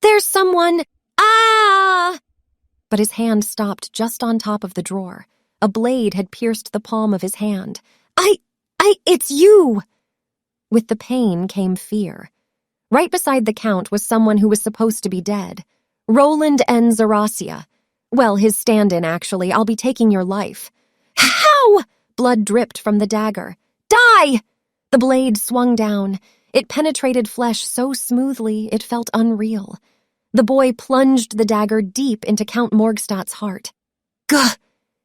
"There's someone! Ah!" But his hand stopped just on top of the drawer. A blade had pierced the palm of his hand. It's you!" With the pain came fear. Right beside the Count was someone who was supposed to be dead. Roland N. Zaracia. Well, his stand-in, actually. "I'll be taking your life." "How?" Blood dripped from the dagger. "Die!" The blade swung down. It penetrated flesh so smoothly it felt unreal. The boy plunged the dagger deep into Count Morgstadt's heart. Gah!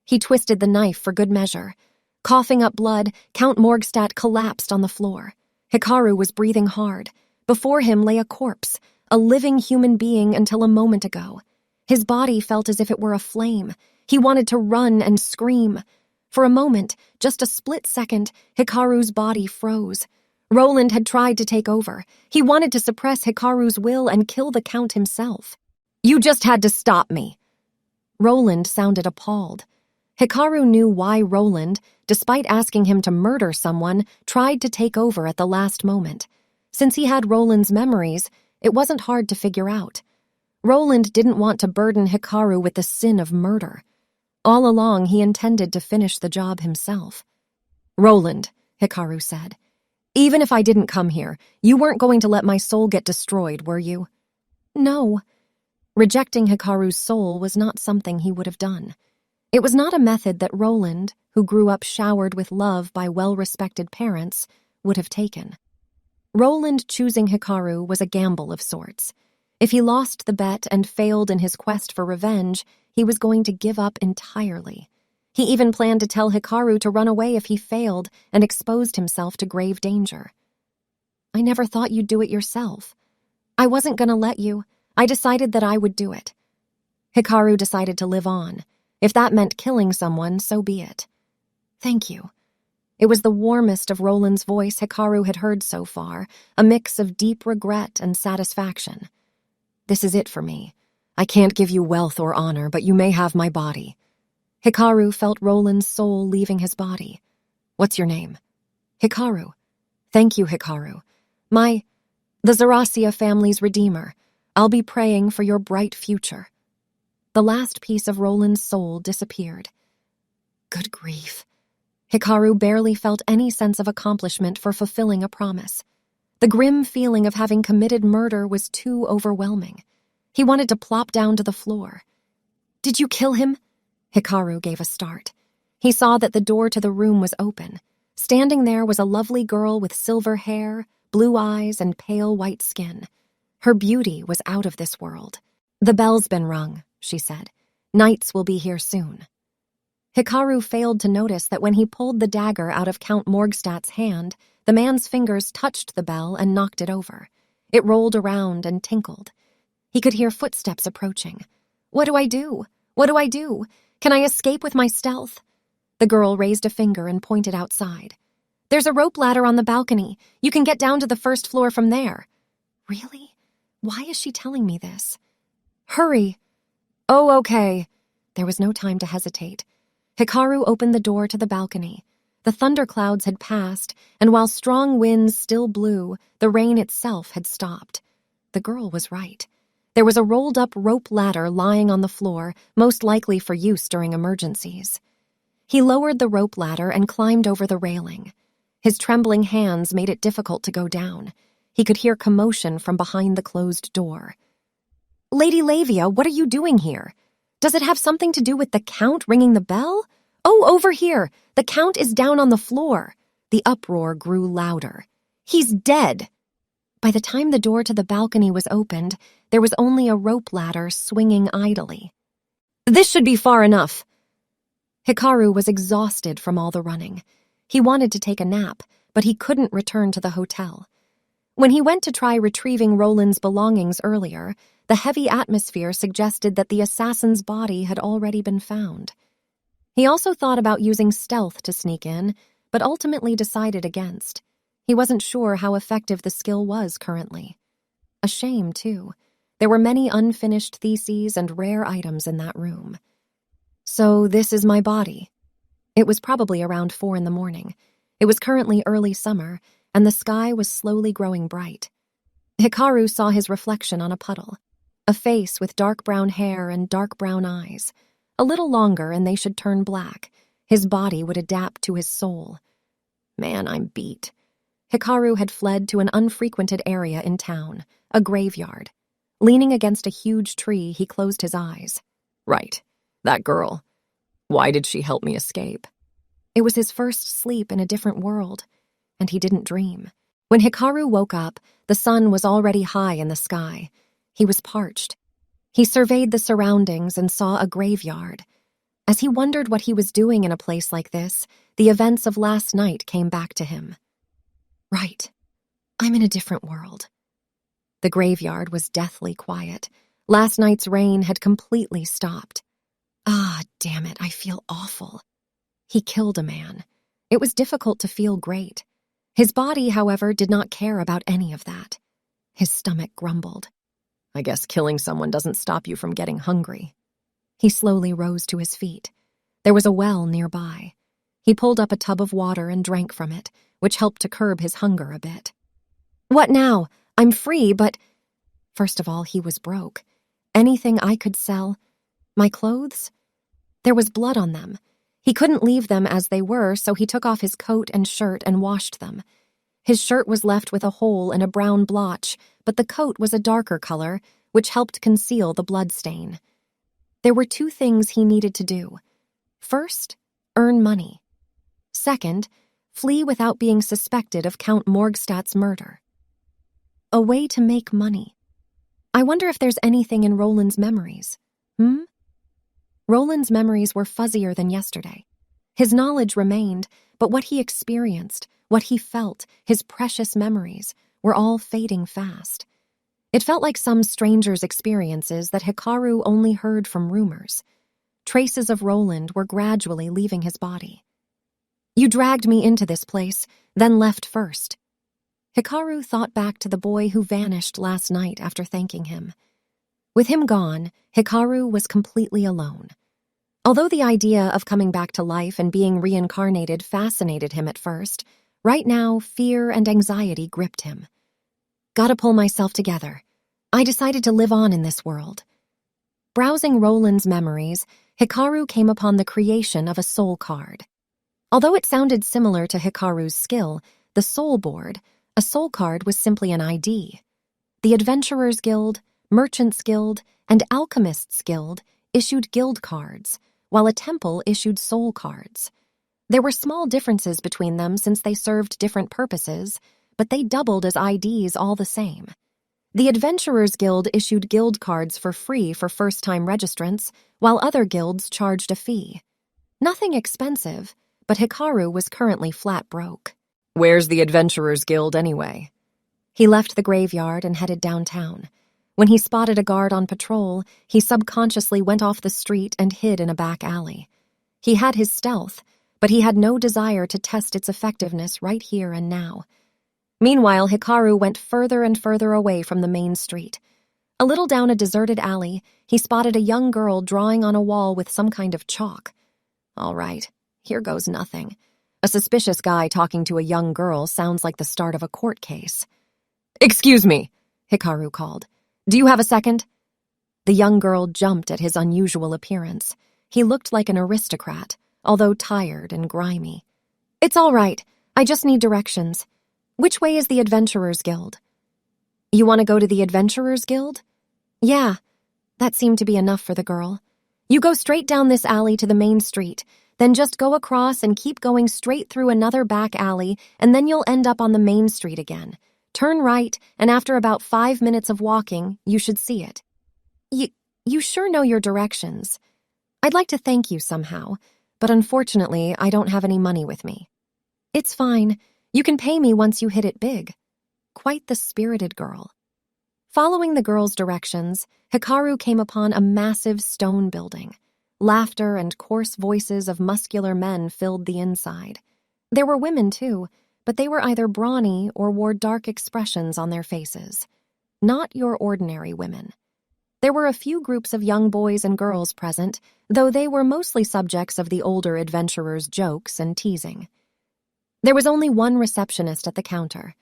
He twisted the knife for good measure. Coughing up blood, Count Morgstadt collapsed on the floor. Hikaru was breathing hard. Before him lay a corpse, a living human being until a moment ago. His body felt as if it were aflame. He wanted to run and scream. For a moment, just a split second, Hikaru's body froze. Roland had tried to take over. He wanted to suppress Hikaru's will and kill the Count himself. "You just had to stop me." Roland sounded appalled. Hikaru knew why Roland, despite asking him to murder someone, tried to take over at the last moment. Since he had Roland's memories, it wasn't hard to figure out. Roland didn't want to burden Hikaru with the sin of murder. All along, he intended to finish the job himself. "Roland," Hikaru said, "even if I didn't come here, you weren't going to let my soul get destroyed, were you?" No. Rejecting Hikaru's soul was not something he would have done. It was not a method that Roland, who grew up showered with love by well-respected parents, would have taken. Roland choosing Hikaru was a gamble of sorts. If he lost the bet and failed in his quest for revenge, he was going to give up entirely. He even planned to tell Hikaru to run away if he failed and exposed himself to grave danger. "I never thought you'd do it yourself. I wasn't going to let you. I decided that I would do it." Hikaru decided to live on. If that meant killing someone, so be it. "Thank you." It was the warmest of Roland's voice Hikaru had heard so far, a mix of deep regret and satisfaction. "This is it for me. I can't give you wealth or honor, but you may have my body." Hikaru felt Roland's soul leaving his body. "What's your name?" "Hikaru." "Thank you, Hikaru. The Zarasia family's redeemer. I'll be praying for your bright future." The last piece of Roland's soul disappeared. Good grief. Hikaru barely felt any sense of accomplishment for fulfilling a promise. The grim feeling of having committed murder was too overwhelming. He wanted to plop down to the floor. "Did you kill him?" Hikaru gave a start. He saw that the door to the room was open. Standing there was a lovely girl with silver hair, blue eyes, and pale white skin. Her beauty was out of this world. "The bell's been rung," she said. "Knights will be here soon." Hikaru failed to notice that when he pulled the dagger out of Count Morgstadt's hand, the man's fingers touched the bell and knocked it over. It rolled around and tinkled. He could hear footsteps approaching. "What do I do? What do I do? Can I escape with my stealth?" The girl raised a finger and pointed outside. "There's a rope ladder on the balcony. You can get down to the first floor from there." "Really? Why is she telling me this?" "Hurry." "Oh, okay." There was no time to hesitate. Hikaru opened the door to the balcony. The thunderclouds had passed, and while strong winds still blew, the rain itself had stopped. The girl was right. There was a rolled-up rope ladder lying on the floor, most likely for use during emergencies. He lowered the rope ladder and climbed over the railing. His trembling hands made it difficult to go down. He could hear commotion from behind the closed door. "Lady Lavia, what are you doing here? Does it have something to do with the Count ringing the bell? Oh, over here! The Count is down on the floor!" The uproar grew louder. "He's dead!" By the time the door to the balcony was opened, there was only a rope ladder swinging idly. "This should be far enough." Hikaru was exhausted from all the running. He wanted to take a nap, but he couldn't return to the hotel. When he went to try retrieving Roland's belongings earlier, the heavy atmosphere suggested that the assassin's body had already been found. He also thought about using stealth to sneak in, but ultimately decided against. He wasn't sure how effective the skill was currently. A shame, too. There were many unfinished theses and rare items in that room. "So this is my body." It was probably around 4 a.m. It was currently early summer, and the sky was slowly growing bright. Hikaru saw his reflection on a puddle. A face with dark brown hair and dark brown eyes. A little longer and they should turn black. His body would adapt to his soul. "Man, I'm beat." Hikaru had fled to an unfrequented area in town, a graveyard. Leaning against a huge tree, he closed his eyes. Right, that girl. Why did she help me escape? It was his first sleep in a different world, and he didn't dream. When Hikaru woke up, the sun was already high in the sky. He was parched. He surveyed the surroundings and saw a graveyard. As he wondered what he was doing in a place like this, the events of last night came back to him. Right, I'm in a different world. The graveyard was deathly quiet. Last night's rain had completely stopped. Ah, damn it, I feel awful. He killed a man. It was difficult to feel great. His body, however, did not care about any of that. His stomach grumbled. I guess killing someone doesn't stop you from getting hungry. He slowly rose to his feet. There was a well nearby. He pulled up a tub of water and drank from it, which helped to curb his hunger a bit. What now? I'm free, but... First of all, he was broke. Anything I could sell? My clothes? There was blood on them. He couldn't leave them as they were, so he took off his coat and shirt and washed them. His shirt was left with a hole and a brown blotch, but the coat was a darker color, which helped conceal the blood stain. There were 2 things he needed to do. First, earn money. Second, flee without being suspected of Count Morgstadt's murder. A way to make money. I wonder if there's anything in Roland's memories. Roland's memories were fuzzier than yesterday. His knowledge remained, but what he experienced, what he felt, his precious memories, were all fading fast. It felt like some stranger's experiences that Hikaru only heard from rumors. Traces of Roland were gradually leaving his body. "You dragged me into this place, then left first." Hikaru thought back to the boy who vanished last night after thanking him. With him gone, Hikaru was completely alone. Although the idea of coming back to life and being reincarnated fascinated him at first, right now fear and anxiety gripped him. "Gotta pull myself together. I decided to live on in this world." Browsing Roland's memories, Hikaru came upon the creation of a soul card. Although it sounded similar to Hikaru's skill, the soul board, a soul card was simply an ID. The Adventurers Guild, Merchants Guild, and Alchemists Guild issued guild cards, while a temple issued soul cards. There were small differences between them since they served different purposes, but they doubled as IDs all the same. The Adventurers Guild issued guild cards for free for first-time registrants, while other guilds charged a fee. Nothing expensive, but Hikaru was currently flat broke. "Where's the Adventurers Guild anyway?" He left the graveyard and headed downtown. When he spotted a guard on patrol, he subconsciously went off the street and hid in a back alley. He had his stealth, but he had no desire to test its effectiveness right here and now. Meanwhile, Hikaru went further and further away from the main street. A little down a deserted alley, he spotted a young girl drawing on a wall with some kind of chalk. All right, here goes nothing. A suspicious guy talking to a young girl sounds like the start of a court case. "Excuse me," Hikaru called. "Do you have a second?" The young girl jumped at his unusual appearance. He looked like an aristocrat, although tired and grimy. "It's all right. I just need directions. Which way is the Adventurers Guild?" "You want to go to the Adventurers Guild?" "Yeah." That seemed to be enough for the girl. "You go straight down this alley to the main street, then just go across and keep going straight through another back alley, and then you'll end up on the main street again. Turn right, and after about 5 minutes of walking, you should see it." You sure know your directions. I'd like to thank you somehow, but unfortunately, I don't have any money with me." "It's fine. You can pay me once you hit it big." Quite the spirited girl. Following the girl's directions, Hikaru came upon a massive stone building. Laughter and coarse voices of muscular men filled the inside. There were women, too, but they were either brawny or wore dark expressions on their faces. Not your ordinary women. There were a few groups of young boys and girls present, though they were mostly subjects of the older adventurers' jokes and teasing. There was only one receptionist at the counter.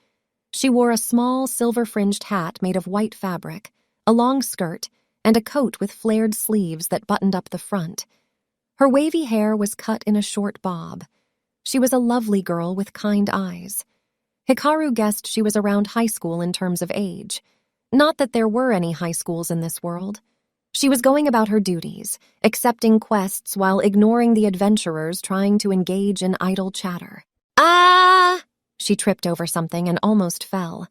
She wore a small silver-fringed hat made of white fabric, a long skirt, and a coat with flared sleeves that buttoned up the front. Her wavy hair was cut in a short bob. She was a lovely girl with kind eyes. Hikaru guessed she was around high school in terms of age. Not that there were any high schools in this world. She was going about her duties, accepting quests while ignoring the adventurers trying to engage in idle chatter. "Ah!" She tripped over something and almost fell.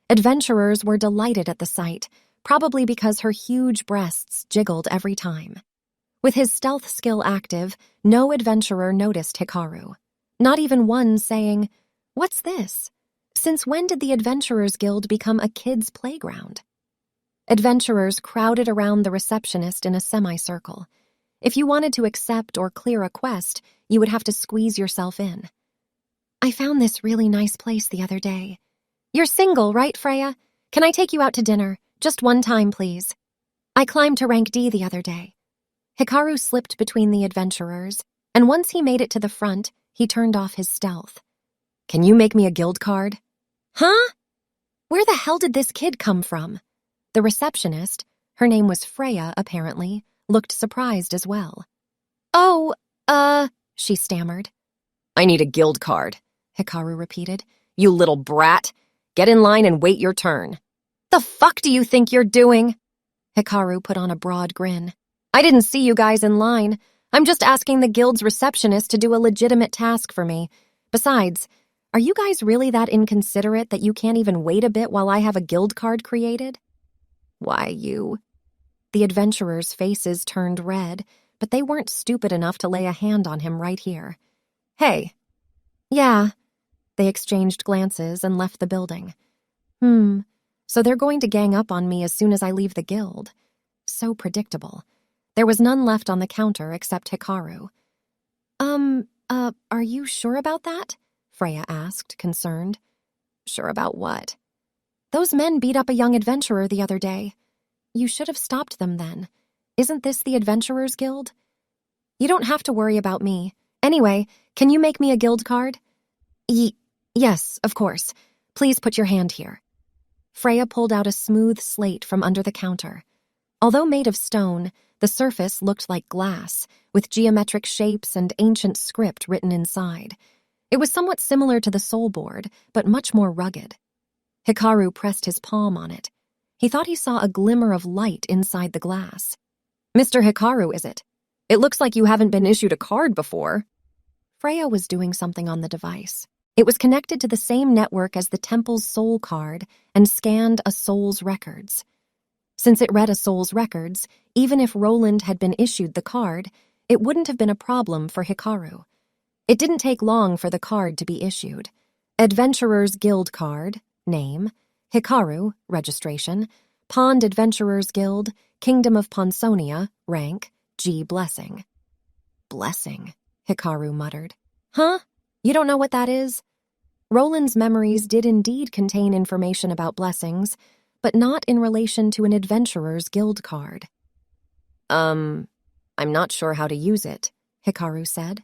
Adventurers were delighted at the sight, probably because her huge breasts jiggled every time. With his stealth skill active, no adventurer noticed Hikaru. Not even one saying, "What's this? Since when did the Adventurers Guild become a kids' playground?" Adventurers crowded around the receptionist in a semicircle. If you wanted to accept or clear a quest, you would have to squeeze yourself in. "I found this really nice place the other day." "You're single, right, Freya? Can I take you out to dinner? Just one time, please." "I climbed to rank D the other day." Hikaru slipped between the adventurers, and once he made it to the front, he turned off his stealth. "Can you make me a guild card?" "Huh? Where the hell did this kid come from?" The receptionist, her name was Freya apparently, looked surprised as well. "Oh, she stammered. "I need a guild card," Hikaru repeated. "You little brat. Get in line and wait your turn." "The fuck do you think you're doing?" Hikaru put on a broad grin. "I didn't see you guys in line. I'm just asking the guild's receptionist to do a legitimate task for me. Besides, are you guys really that inconsiderate that you can't even wait a bit while I have a guild card created?" "Why, you..." The adventurers' faces turned red, but they weren't stupid enough to lay a hand on him right here. Hey. Yeah. They exchanged glances and left the building. So they're going to gang up on me as soon as I leave the guild. So predictable. There was none left on the counter except Hikaru. Are you sure about that? Freya asked, concerned. Sure about what? Those men beat up a young adventurer the other day. You should have stopped them then. Isn't this the Adventurers Guild? You don't have to worry about me. Anyway, can you make me a guild card? Yes, of course. Please put your hand here. Freya pulled out a smooth slate from under the counter. Although made of stone, the surface looked like glass, with geometric shapes and ancient script written inside. It was somewhat similar to the soul board, but much more rugged. Hikaru pressed his palm on it. He thought he saw a glimmer of light inside the glass. Mr. Hikaru, is it? It looks like you haven't been issued a card before. Freya was doing something on the device. It was connected to the same network as the temple's soul card and scanned a soul's records. Since it read a soul's records, even if Roland had been issued the card, it wouldn't have been a problem for Hikaru. It didn't take long for the card to be issued. Adventurers Guild card, name, Hikaru, registration, Pond Adventurers Guild, Kingdom of Ponsonia, rank, G blessing. Blessing, Hikaru muttered. Huh? You don't know what that is? Roland's memories did indeed contain information about blessings, but not in relation to an Adventurer's Guild card. I'm not sure how to use it, Hikaru said.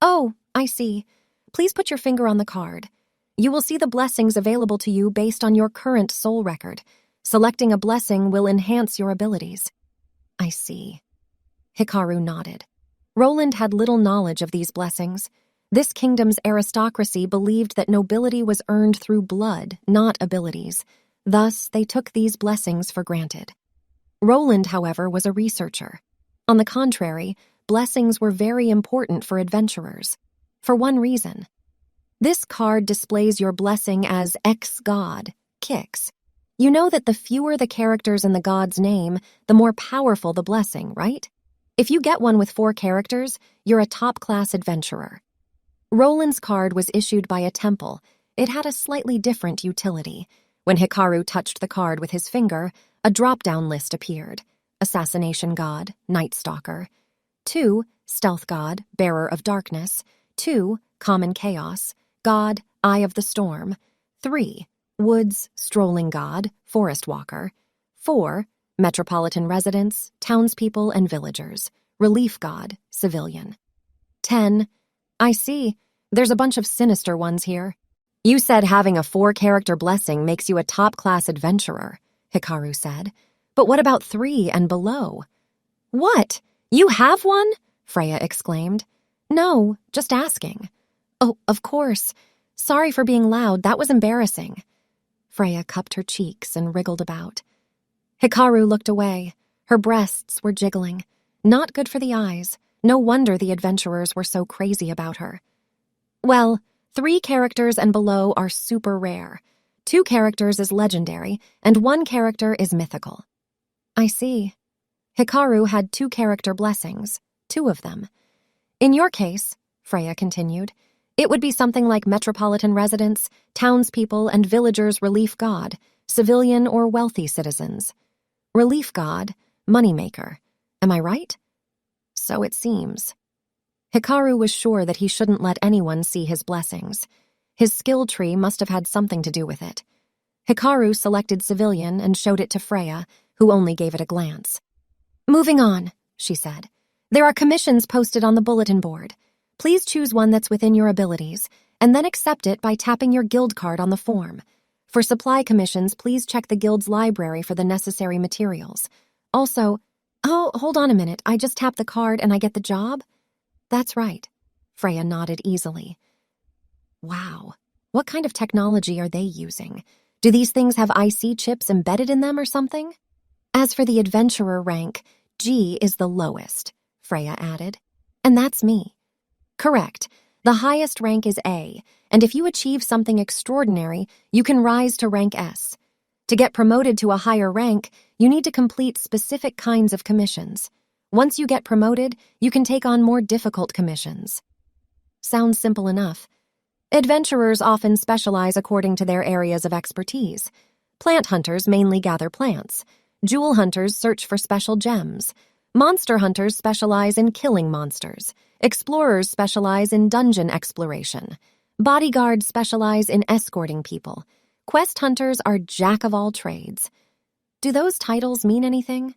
Oh, I see. Please put your finger on the card. You will see the blessings available to you based on your current soul record. Selecting a blessing will enhance your abilities. I see. Hikaru nodded. Roland had little knowledge of these blessings. This kingdom's aristocracy believed that nobility was earned through blood, not abilities. Thus, they took these blessings for granted. Roland, however, was a researcher. On the contrary, blessings were very important for adventurers. For one reason. This card displays your blessing as ex-god, Kix. You know that the fewer the characters in the god's name, the more powerful the blessing, right? If you get one with 4 characters, you're a top-class adventurer. Roland's card was issued by a temple. It had a slightly different utility. When Hikaru touched the card with his finger, a drop-down list appeared. Assassination God, Night Stalker. 2, Stealth God, Bearer of Darkness. 2, Common Chaos, God, Eye of the Storm. 3, Woods, Strolling God, Forest Walker. 4, Metropolitan Residents, Townspeople and Villagers. Relief God, Civilian. 10, I see. There's a bunch of sinister ones here. You said having a 4-character blessing makes you a top-class adventurer, Hikaru said. But what about 3 and below? What? You have one? Freya exclaimed. No, just asking. Oh, of course. Sorry for being loud, that was embarrassing. Freya cupped her cheeks and wriggled about. Hikaru looked away. Her breasts were jiggling. Not good for the eyes. No wonder the adventurers were so crazy about her. Well, 3 characters and below are super rare. 2 characters is legendary, and 1 character is mythical. I see. Hikaru had 2-character blessings, 2 of them. In your case, Freya continued, it would be something like Metropolitan Residents, Townspeople and Villagers Relief God, Civilian or Wealthy Citizens. Relief God, Moneymaker. Am I right? So it seems. Hikaru was sure that he shouldn't let anyone see his blessings. His skill tree must have had something to do with it. Hikaru selected Civilian and showed it to Freya, who only gave it a glance. Moving on, she said. There are commissions posted on the bulletin board. Please choose one that's within your abilities, and then accept it by tapping your guild card on the form. For supply commissions, please check the guild's library for the necessary materials. Also, oh, hold on a minute, I just tap the card and I get the job? That's right. Freya nodded easily. Wow, what kind of technology are they using? Do these things have IC chips embedded in them or something? As for the adventurer rank, G is the lowest, Freya added. And that's me. Correct. The highest rank is A, and if you achieve something extraordinary, you can rise to rank S. To get promoted to a higher rank, you need to complete specific kinds of commissions. Once you get promoted, you can take on more difficult commissions. Sounds simple enough. Adventurers often specialize according to their areas of expertise. Plant hunters mainly gather plants. Jewel hunters search for special gems. Monster hunters specialize in killing monsters. Explorers specialize in dungeon exploration. Bodyguards specialize in escorting people. Quest hunters are jack of all trades. Do those titles mean anything?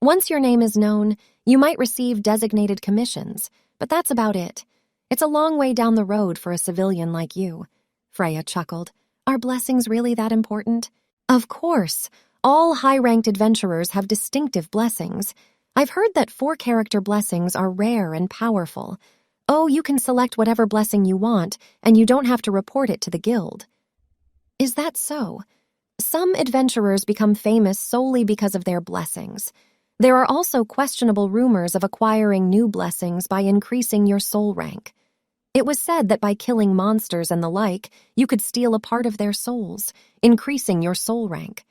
Once your name is known, you might receive designated commissions, but that's about it. It's a long way down the road for a civilian like you. Freya chuckled. Are blessings really that important? Of course. All high-ranked adventurers have distinctive blessings. I've heard that 4-character blessings are rare and powerful. Oh, you can select whatever blessing you want, and you don't have to report it to the guild. Is that so? Some adventurers become famous solely because of their blessings. There are also questionable rumors of acquiring new blessings by increasing your soul rank. It was said that by killing monsters and the like, you could steal a part of their souls, increasing your soul rank.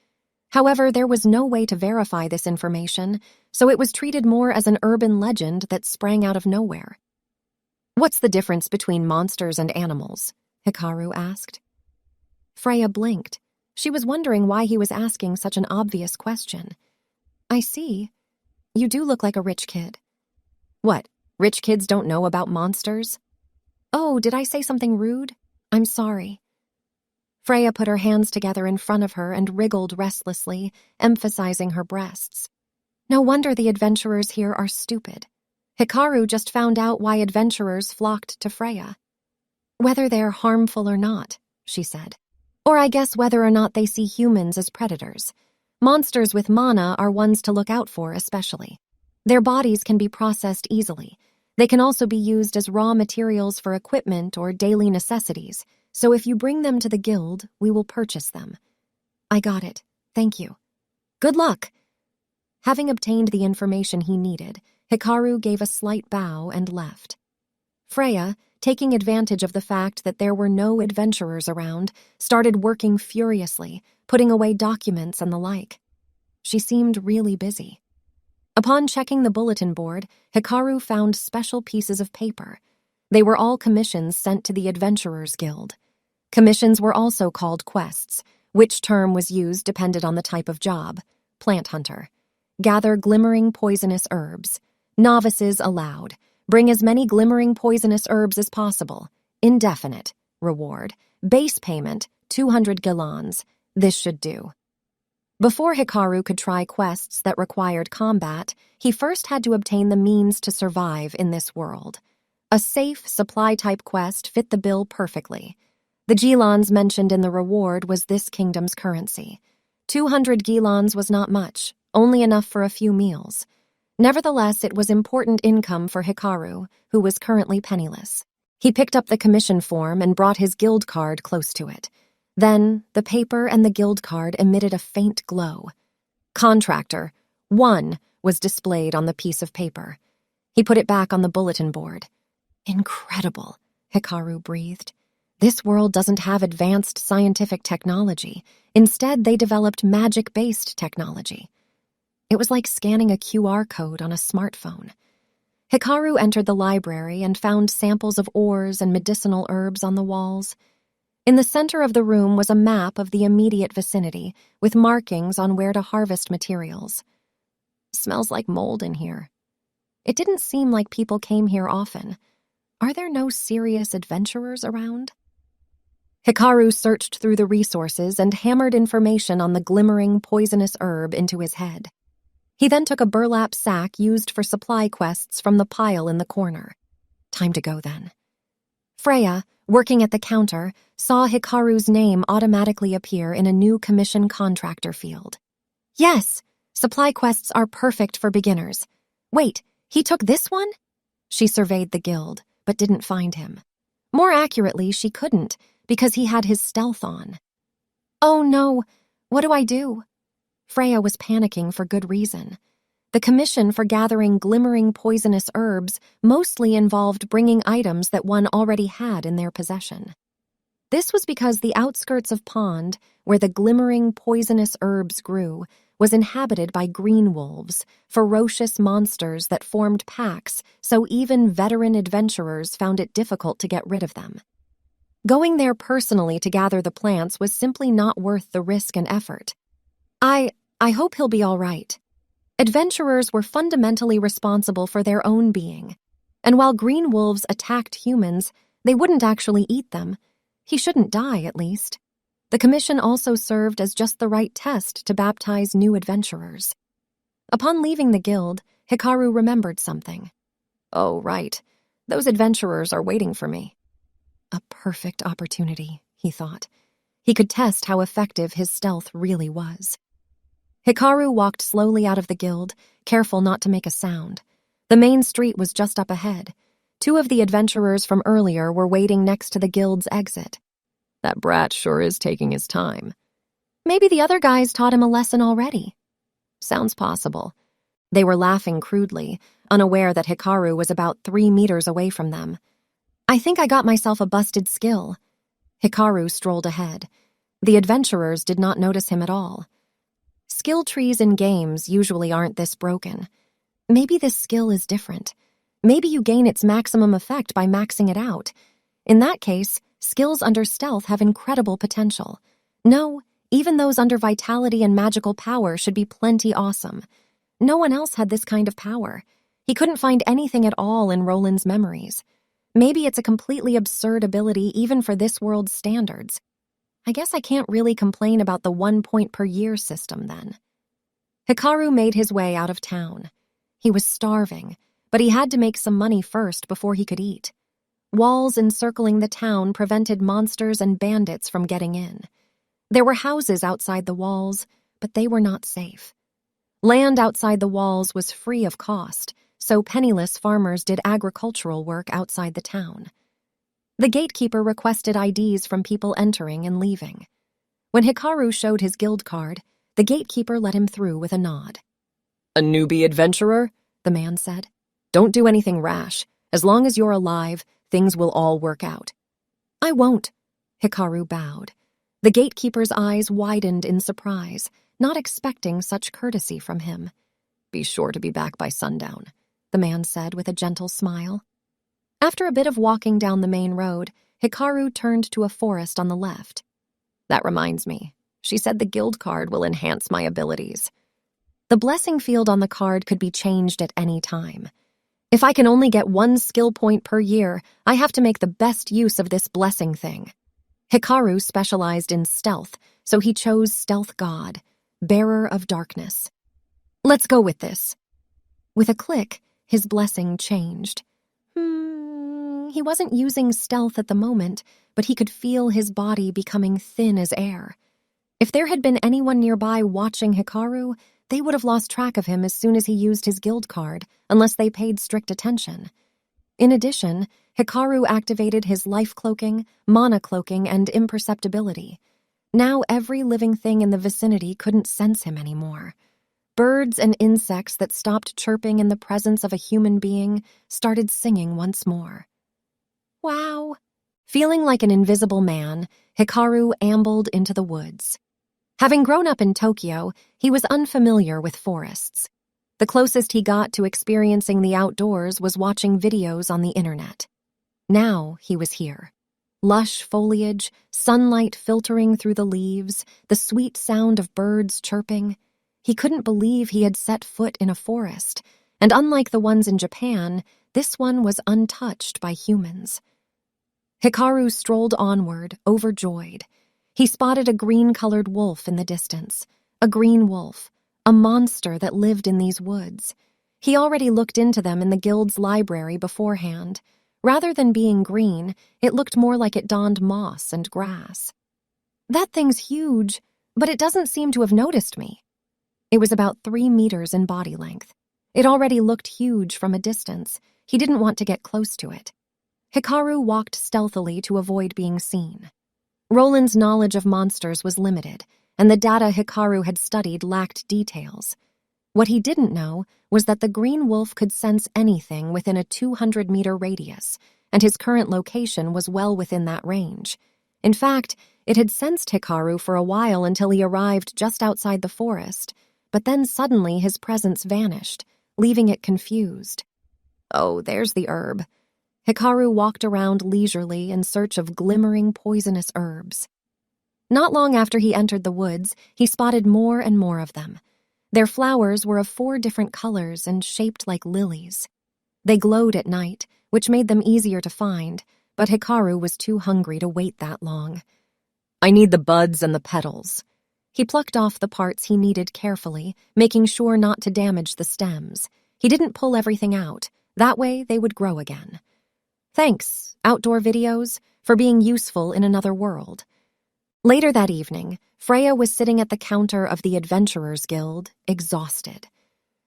However, there was no way to verify this information, so it was treated more as an urban legend that sprang out of nowhere. What's the difference between monsters and animals? Hikaru asked. Freya blinked. She was wondering why he was asking such an obvious question. I see. You do look like a rich kid. What, rich kids don't know about monsters? Oh, did I say something rude? I'm sorry. Freya put her hands together in front of her and wriggled restlessly, emphasizing her breasts. No wonder the adventurers here are stupid. Hikaru just found out why adventurers flocked to Freya. Whether they're harmful or not, she said. Or I guess whether or not they see humans as predators. Monsters with mana are ones to look out for especially. Their bodies can be processed easily. They can also be used as raw materials for equipment or daily necessities, so if you bring them to the guild, we will purchase them. I got it. Thank you. Good luck. Having obtained the information he needed, Hikaru gave a slight bow and left. Freya, taking advantage of the fact that there were no adventurers around, started working furiously, putting away documents and the like. She seemed really busy. Upon checking the bulletin board, Hikaru found special pieces of paper. They were all commissions sent to the Adventurers Guild. Commissions were also called quests. Which term was used depended on the type of job. Plant hunter. Gather glimmering poisonous herbs. Novices allowed. Bring as many glimmering poisonous herbs as possible. Indefinite. Reward. Base payment, 200 gallons. This should do. Before Hikaru could try quests that required combat, he first had to obtain the means to survive in this world. A safe, supply-type quest fit the bill perfectly. The gilans mentioned in the reward was this kingdom's currency. 200 gilans was not much, only enough for a few meals. Nevertheless, it was important income for Hikaru, who was currently penniless. He picked up the commission form and brought his guild card close to it. Then, the paper and the guild card emitted a faint glow. Contractor, 1, was displayed on the piece of paper. He put it back on the bulletin board. Incredible, Hikaru breathed. This world doesn't have advanced scientific technology. Instead, they developed magic-based technology. It was like scanning a QR code on a smartphone. Hikaru entered the library and found samples of ores and medicinal herbs on the walls. In the center of the room was a map of the immediate vicinity, with markings on where to harvest materials. Smells like mold in here. It didn't seem like people came here often. Are there no serious adventurers around? Hikaru searched through the resources and hammered information on the glimmering, poisonous herb into his head. He then took a burlap sack used for supply quests from the pile in the corner. Time to go then. Freya, working at the counter, saw Hikaru's name automatically appear in a new commission contractor field. Yes, supply quests are perfect for beginners. Wait, he took this one? She surveyed the guild, but didn't find him. More accurately, she couldn't, because he had his stealth on. Oh no, what do I do? Freya was panicking for good reason. The commission for gathering glimmering poisonous herbs mostly involved bringing items that one already had in their possession. This was because the outskirts of Pond, where the glimmering poisonous herbs grew, was inhabited by green wolves, ferocious monsters that formed packs, so even veteran adventurers found it difficult to get rid of them. Going there personally to gather the plants was simply not worth the risk and effort. I hope he'll be all right. Adventurers were fundamentally responsible for their own being, and while green wolves attacked humans, they wouldn't actually eat them. He shouldn't die, at least. The commission also served as just the right test to baptize new adventurers. Upon leaving the guild, Hikaru remembered something. Oh, right. Those adventurers are waiting for me. A perfect opportunity, he thought. He could test how effective his stealth really was. Hikaru walked slowly out of the guild, careful not to make a sound. The main street was just up ahead. 2 of the adventurers from earlier were waiting next to the guild's exit. That brat sure is taking his time. Maybe the other guys taught him a lesson already. Sounds possible. They were laughing crudely, unaware that Hikaru was about 3 meters away from them. I think I got myself a busted skill. Hikaru strolled ahead. The adventurers did not notice him at all. Skill trees in games usually aren't this broken. Maybe this skill is different. Maybe you gain its maximum effect by maxing it out. In that case, skills under stealth have incredible potential. No, even those under vitality and magical power should be plenty awesome. No one else had this kind of power. He couldn't find anything at all in Roland's memories. Maybe it's a completely absurd ability even for this world's standards. I guess I can't really complain about the 1 point per year system then. Hikaru made his way out of town. He was starving, but he had to make some money first before he could eat. Walls encircling the town prevented monsters and bandits from getting in. There were houses outside the walls, but they were not safe. Land outside the walls was free of cost, so penniless farmers did agricultural work outside the town. The gatekeeper requested IDs from people entering and leaving. When Hikaru showed his guild card, the gatekeeper let him through with a nod. "A newbie adventurer?" the man said. "Don't do anything rash. As long as you're alive, things will all work out." "I won't," Hikaru bowed. The gatekeeper's eyes widened in surprise, not expecting such courtesy from him. "Be sure to be back by sundown," the man said with a gentle smile. After a bit of walking down the main road, Hikaru turned to a forest on the left. "That reminds me, she said the guild card will enhance my abilities." The blessing field on the card could be changed at any time. If I can only get 1 skill point per year, I have to make the best use of this blessing thing. Hikaru specialized in stealth, so he chose Stealth God, Bearer of Darkness. Let's go with this. With a click, his blessing changed. He wasn't using stealth at the moment, but he could feel his body becoming thin as air. If there had been anyone nearby watching Hikaru, they would have lost track of him as soon as he used his guild card, unless they paid strict attention. In addition, Hikaru activated his life-cloaking, mana-cloaking, and imperceptibility. Now every living thing in the vicinity couldn't sense him anymore. Birds and insects that stopped chirping in the presence of a human being started singing once more. Wow! Feeling like an invisible man, Hikaru ambled into the woods. Having grown up in Tokyo, he was unfamiliar with forests. The closest he got to experiencing the outdoors was watching videos on the internet. Now he was here. Lush foliage, sunlight filtering through the leaves, the sweet sound of birds chirping. He couldn't believe he had set foot in a forest, and unlike the ones in Japan, this one was untouched by humans. Hikaru strolled onward, overjoyed. He spotted a green-colored wolf in the distance. A green wolf, a monster that lived in these woods. He already looked into them in the guild's library beforehand. Rather than being green, it looked more like it donned moss and grass. That thing's huge, but it doesn't seem to have noticed me. It was about 3 meters in body length. It already looked huge from a distance. He didn't want to get close to it. Hikaru walked stealthily to avoid being seen. Roland's knowledge of monsters was limited, and the data Hikaru had studied lacked details. What he didn't know was that the green wolf could sense anything within a 200-meter radius, and his current location was well within that range. In fact, it had sensed Hikaru for a while until he arrived just outside the forest, but then suddenly his presence vanished, leaving it confused. Oh, there's the herb. Hikaru walked around leisurely in search of glimmering poisonous herbs. Not long after he entered the woods, he spotted more and more of them. Their flowers were of 4 different colors and shaped like lilies. They glowed at night, which made them easier to find, but Hikaru was too hungry to wait that long. I need the buds and the petals. He plucked off the parts he needed carefully, making sure not to damage the stems. He didn't pull everything out. That way they would grow again. Thanks, Outdoor Videos, for being useful in another world. Later that evening, Freya was sitting at the counter of the Adventurers Guild, exhausted.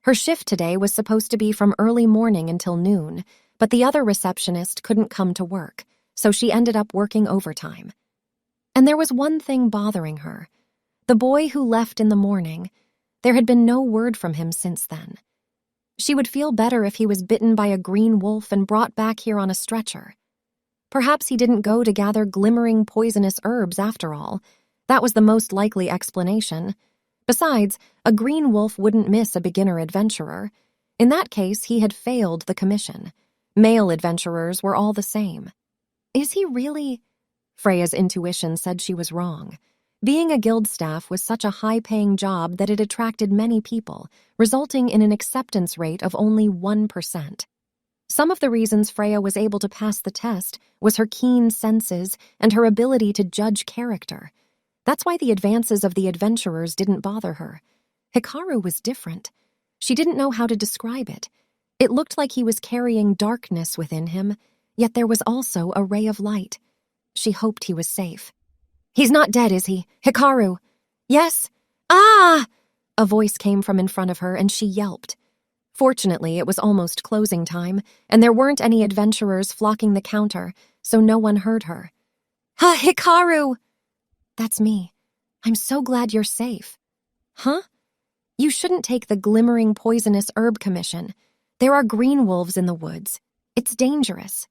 Her shift today was supposed to be from early morning until noon, but the other receptionist couldn't come to work, so she ended up working overtime. And there was one thing bothering her. The boy who left in the morning, there had been no word from him since then. She would feel better if he was bitten by a green wolf and brought back here on a stretcher. Perhaps he didn't go to gather glimmering poisonous herbs after all. That was the most likely explanation. Besides, a green wolf wouldn't miss a beginner adventurer. In that case, he had failed the commission. Male adventurers were all the same. Is he really? Freya's intuition said she was wrong. Being a guild staff was such a high-paying job that it attracted many people, resulting in an acceptance rate of only 1%. Some of the reasons Freya was able to pass the test was her keen senses and her ability to judge character. That's why the advances of the adventurers didn't bother her. Hikaru was different. She didn't know how to describe it. It looked like he was carrying darkness within him, yet there was also a ray of light. She hoped he was safe. He's not dead, is he? Hikaru! Yes? Ah! A voice came from in front of her and she yelped. Fortunately, it was almost closing time, and there weren't any adventurers flocking the counter, so no one heard her. Ha, Hikaru! That's me. I'm so glad you're safe. Huh? You shouldn't take the glimmering poisonous herb commission. There are green wolves in the woods. It's dangerous.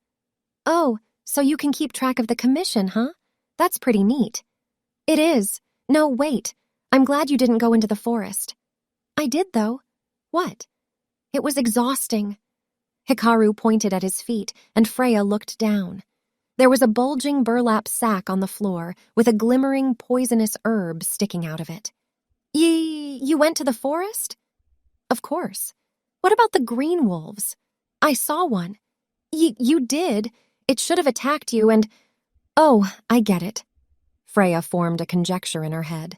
Oh, so you can keep track of the commission, huh? That's pretty neat. It is. No, wait. I'm glad you didn't go into the forest. I did, though. What? It was exhausting. Hikaru pointed at his feet, and Freya looked down. There was a bulging burlap sack on the floor with a glimmering poisonous herb sticking out of it. You went to the forest? Of course. What about the green wolves? I saw one. You did. It should have attacked you and... Oh, I get it. Freya formed a conjecture in her head.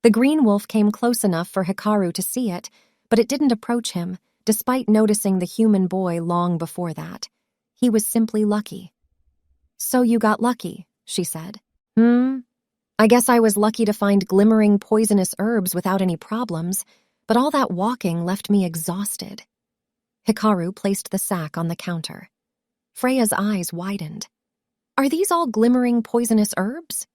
The green wolf came close enough for Hikaru to see it, but it didn't approach him, despite noticing the human boy long before that. He was simply lucky. So you got lucky, she said. I guess I was lucky to find glimmering poisonous herbs without any problems, but all that walking left me exhausted. Hikaru placed the sack on the counter. Freya's eyes widened. Are these all glimmering poisonous herbs?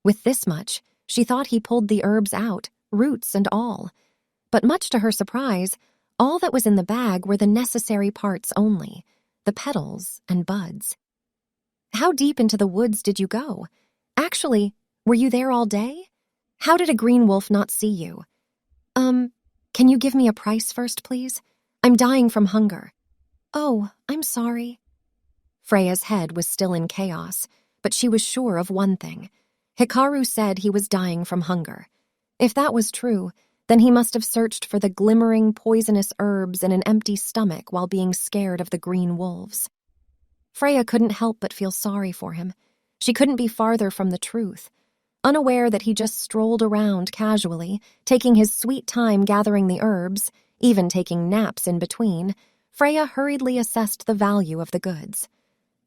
With this much, she thought he pulled the herbs out, roots and all. But much to her surprise, all that was in the bag were the necessary parts only, the petals and buds. How deep into the woods did you go? Actually, were you there all day? How did a green wolf not see you? Can you give me a price first, please? I'm dying from hunger. Oh, I'm sorry. Freya's head was still in chaos, but she was sure of one thing. Hikaru said he was dying from hunger. If that was true, then he must have searched for the glimmering poisonous herbs in an empty stomach while being scared of the green wolves. Freya couldn't help but feel sorry for him. She couldn't be farther from the truth. Unaware that he just strolled around casually, taking his sweet time gathering the herbs, even taking naps in between, Freya hurriedly assessed the value of the goods.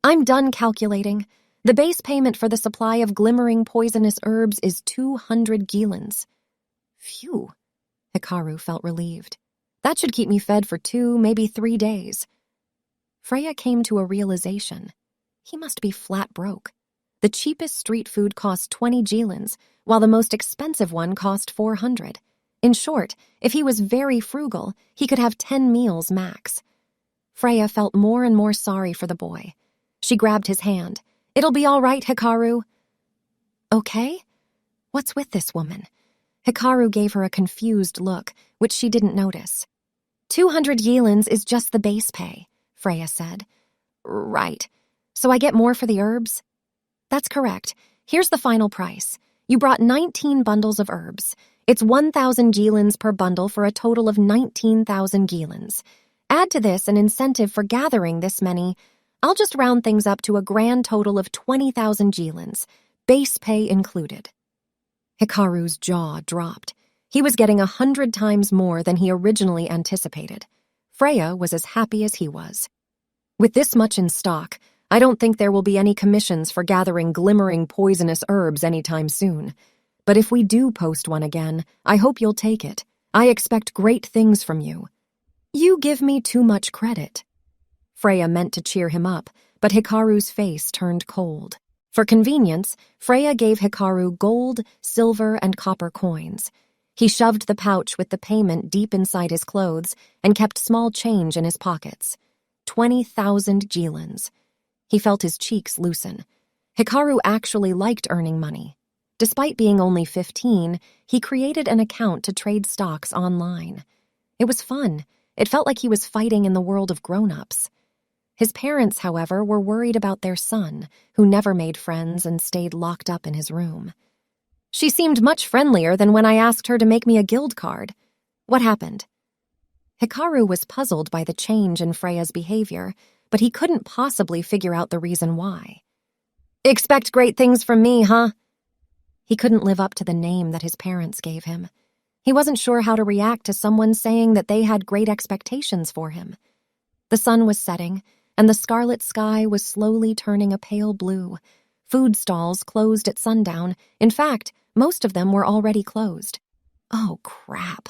I'm done calculating. The base payment for the supply of glimmering poisonous herbs is 200 gilens. Phew. Hikaru felt relieved. That should keep me fed for 2, maybe 3 days. Freya came to a realization. He must be flat broke. The cheapest street food cost 20 gilens, while the most expensive one cost 400. In short, if he was very frugal, he could have 10 meals max. Freya felt more and more sorry for the boy. She grabbed his hand. It'll be all right, Hikaru. Okay? What's with this woman? Hikaru gave her a confused look, which she didn't notice. 200 yelins is just the base pay, Freya said. Right. So I get more for the herbs? That's correct. Here's the final price. You brought 19 bundles of herbs. It's 1,000 yelins per bundle for a total of 19,000 yelins. Add to this an incentive for gathering this many. I'll just round things up to a grand total of 20,000 yelins, base pay included. Hikaru's jaw dropped. He was getting 100 times more than he originally anticipated. Freya was as happy as he was. With this much in stock, I don't think there will be any commissions for gathering glimmering poisonous herbs anytime soon. But if we do post one again, I hope you'll take it. I expect great things from you. You give me too much credit. Freya meant to cheer him up, but Hikaru's face turned cold. For convenience, Freya gave Hikaru gold, silver, and copper coins. He shoved the pouch with the payment deep inside his clothes and kept small change in his pockets. 20,000 yelins. He felt his cheeks loosen. Hikaru actually liked earning money. Despite being only 15, he created an account to trade stocks online. It was fun. It felt like he was fighting in the world of grown-ups. His parents, however, were worried about their son, who never made friends and stayed locked up in his room. She seemed much friendlier than when I asked her to make me a guild card. What happened? Hikaru was puzzled by the change in Freya's behavior, but he couldn't possibly figure out the reason why. Expect great things from me, huh? He couldn't live up to the name that his parents gave him. He wasn't sure how to react to someone saying that they had great expectations for him. The sun was setting, and the scarlet sky was slowly turning a pale blue. Food stalls closed at sundown. In fact, most of them were already closed. Oh, crap.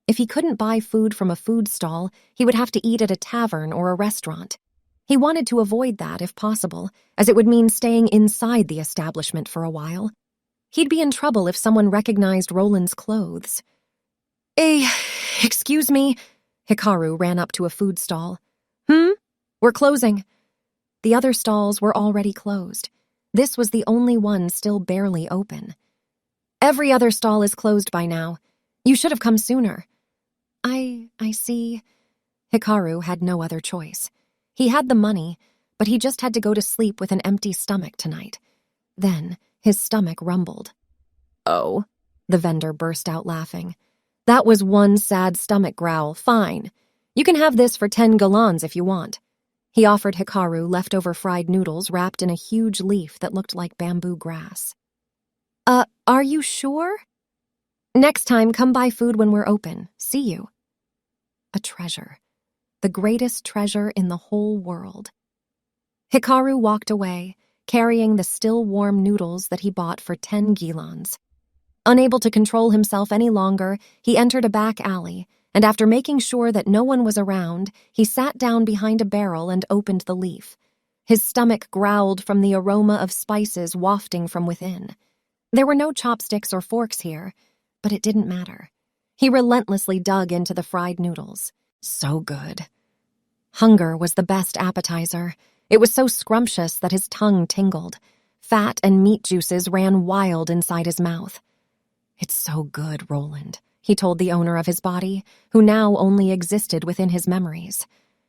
If he couldn't buy food from a food stall, he would have to eat at a tavern or a restaurant. He wanted to avoid that if possible, as it would mean staying inside the establishment for a while. He'd be in trouble if someone recognized Roland's clothes. Excuse me. Hikaru ran up to a food stall. We're closing. The other stalls were already closed. This was the only one still barely open. Every other stall is closed by now. You should have come sooner. I see. Hikaru had no other choice. He had the money, but he just had to go to sleep with an empty stomach tonight. Then his stomach rumbled. Oh, the vendor burst out laughing. That was one sad stomach growl. Fine. You can have this for 10 galons if you want. He offered Hikaru leftover fried noodles wrapped in a huge leaf that looked like bamboo grass. Are you sure? Next time, come buy food when we're open. See you. A treasure. The greatest treasure in the whole world. Hikaru walked away, carrying the still warm noodles that he bought for 10 gilons. Unable to control himself any longer, he entered a back alley, and after making sure that no one was around, he sat down behind a barrel and opened the leaf. His stomach growled from the aroma of spices wafting from within. There were no chopsticks or forks here, but it didn't matter. He relentlessly dug into the fried noodles. So good. Hunger was the best appetizer. It was so scrumptious that his tongue tingled. Fat and meat juices ran wild inside his mouth. It's so good, Roland, he told the owner of his body, who now only existed within his memories.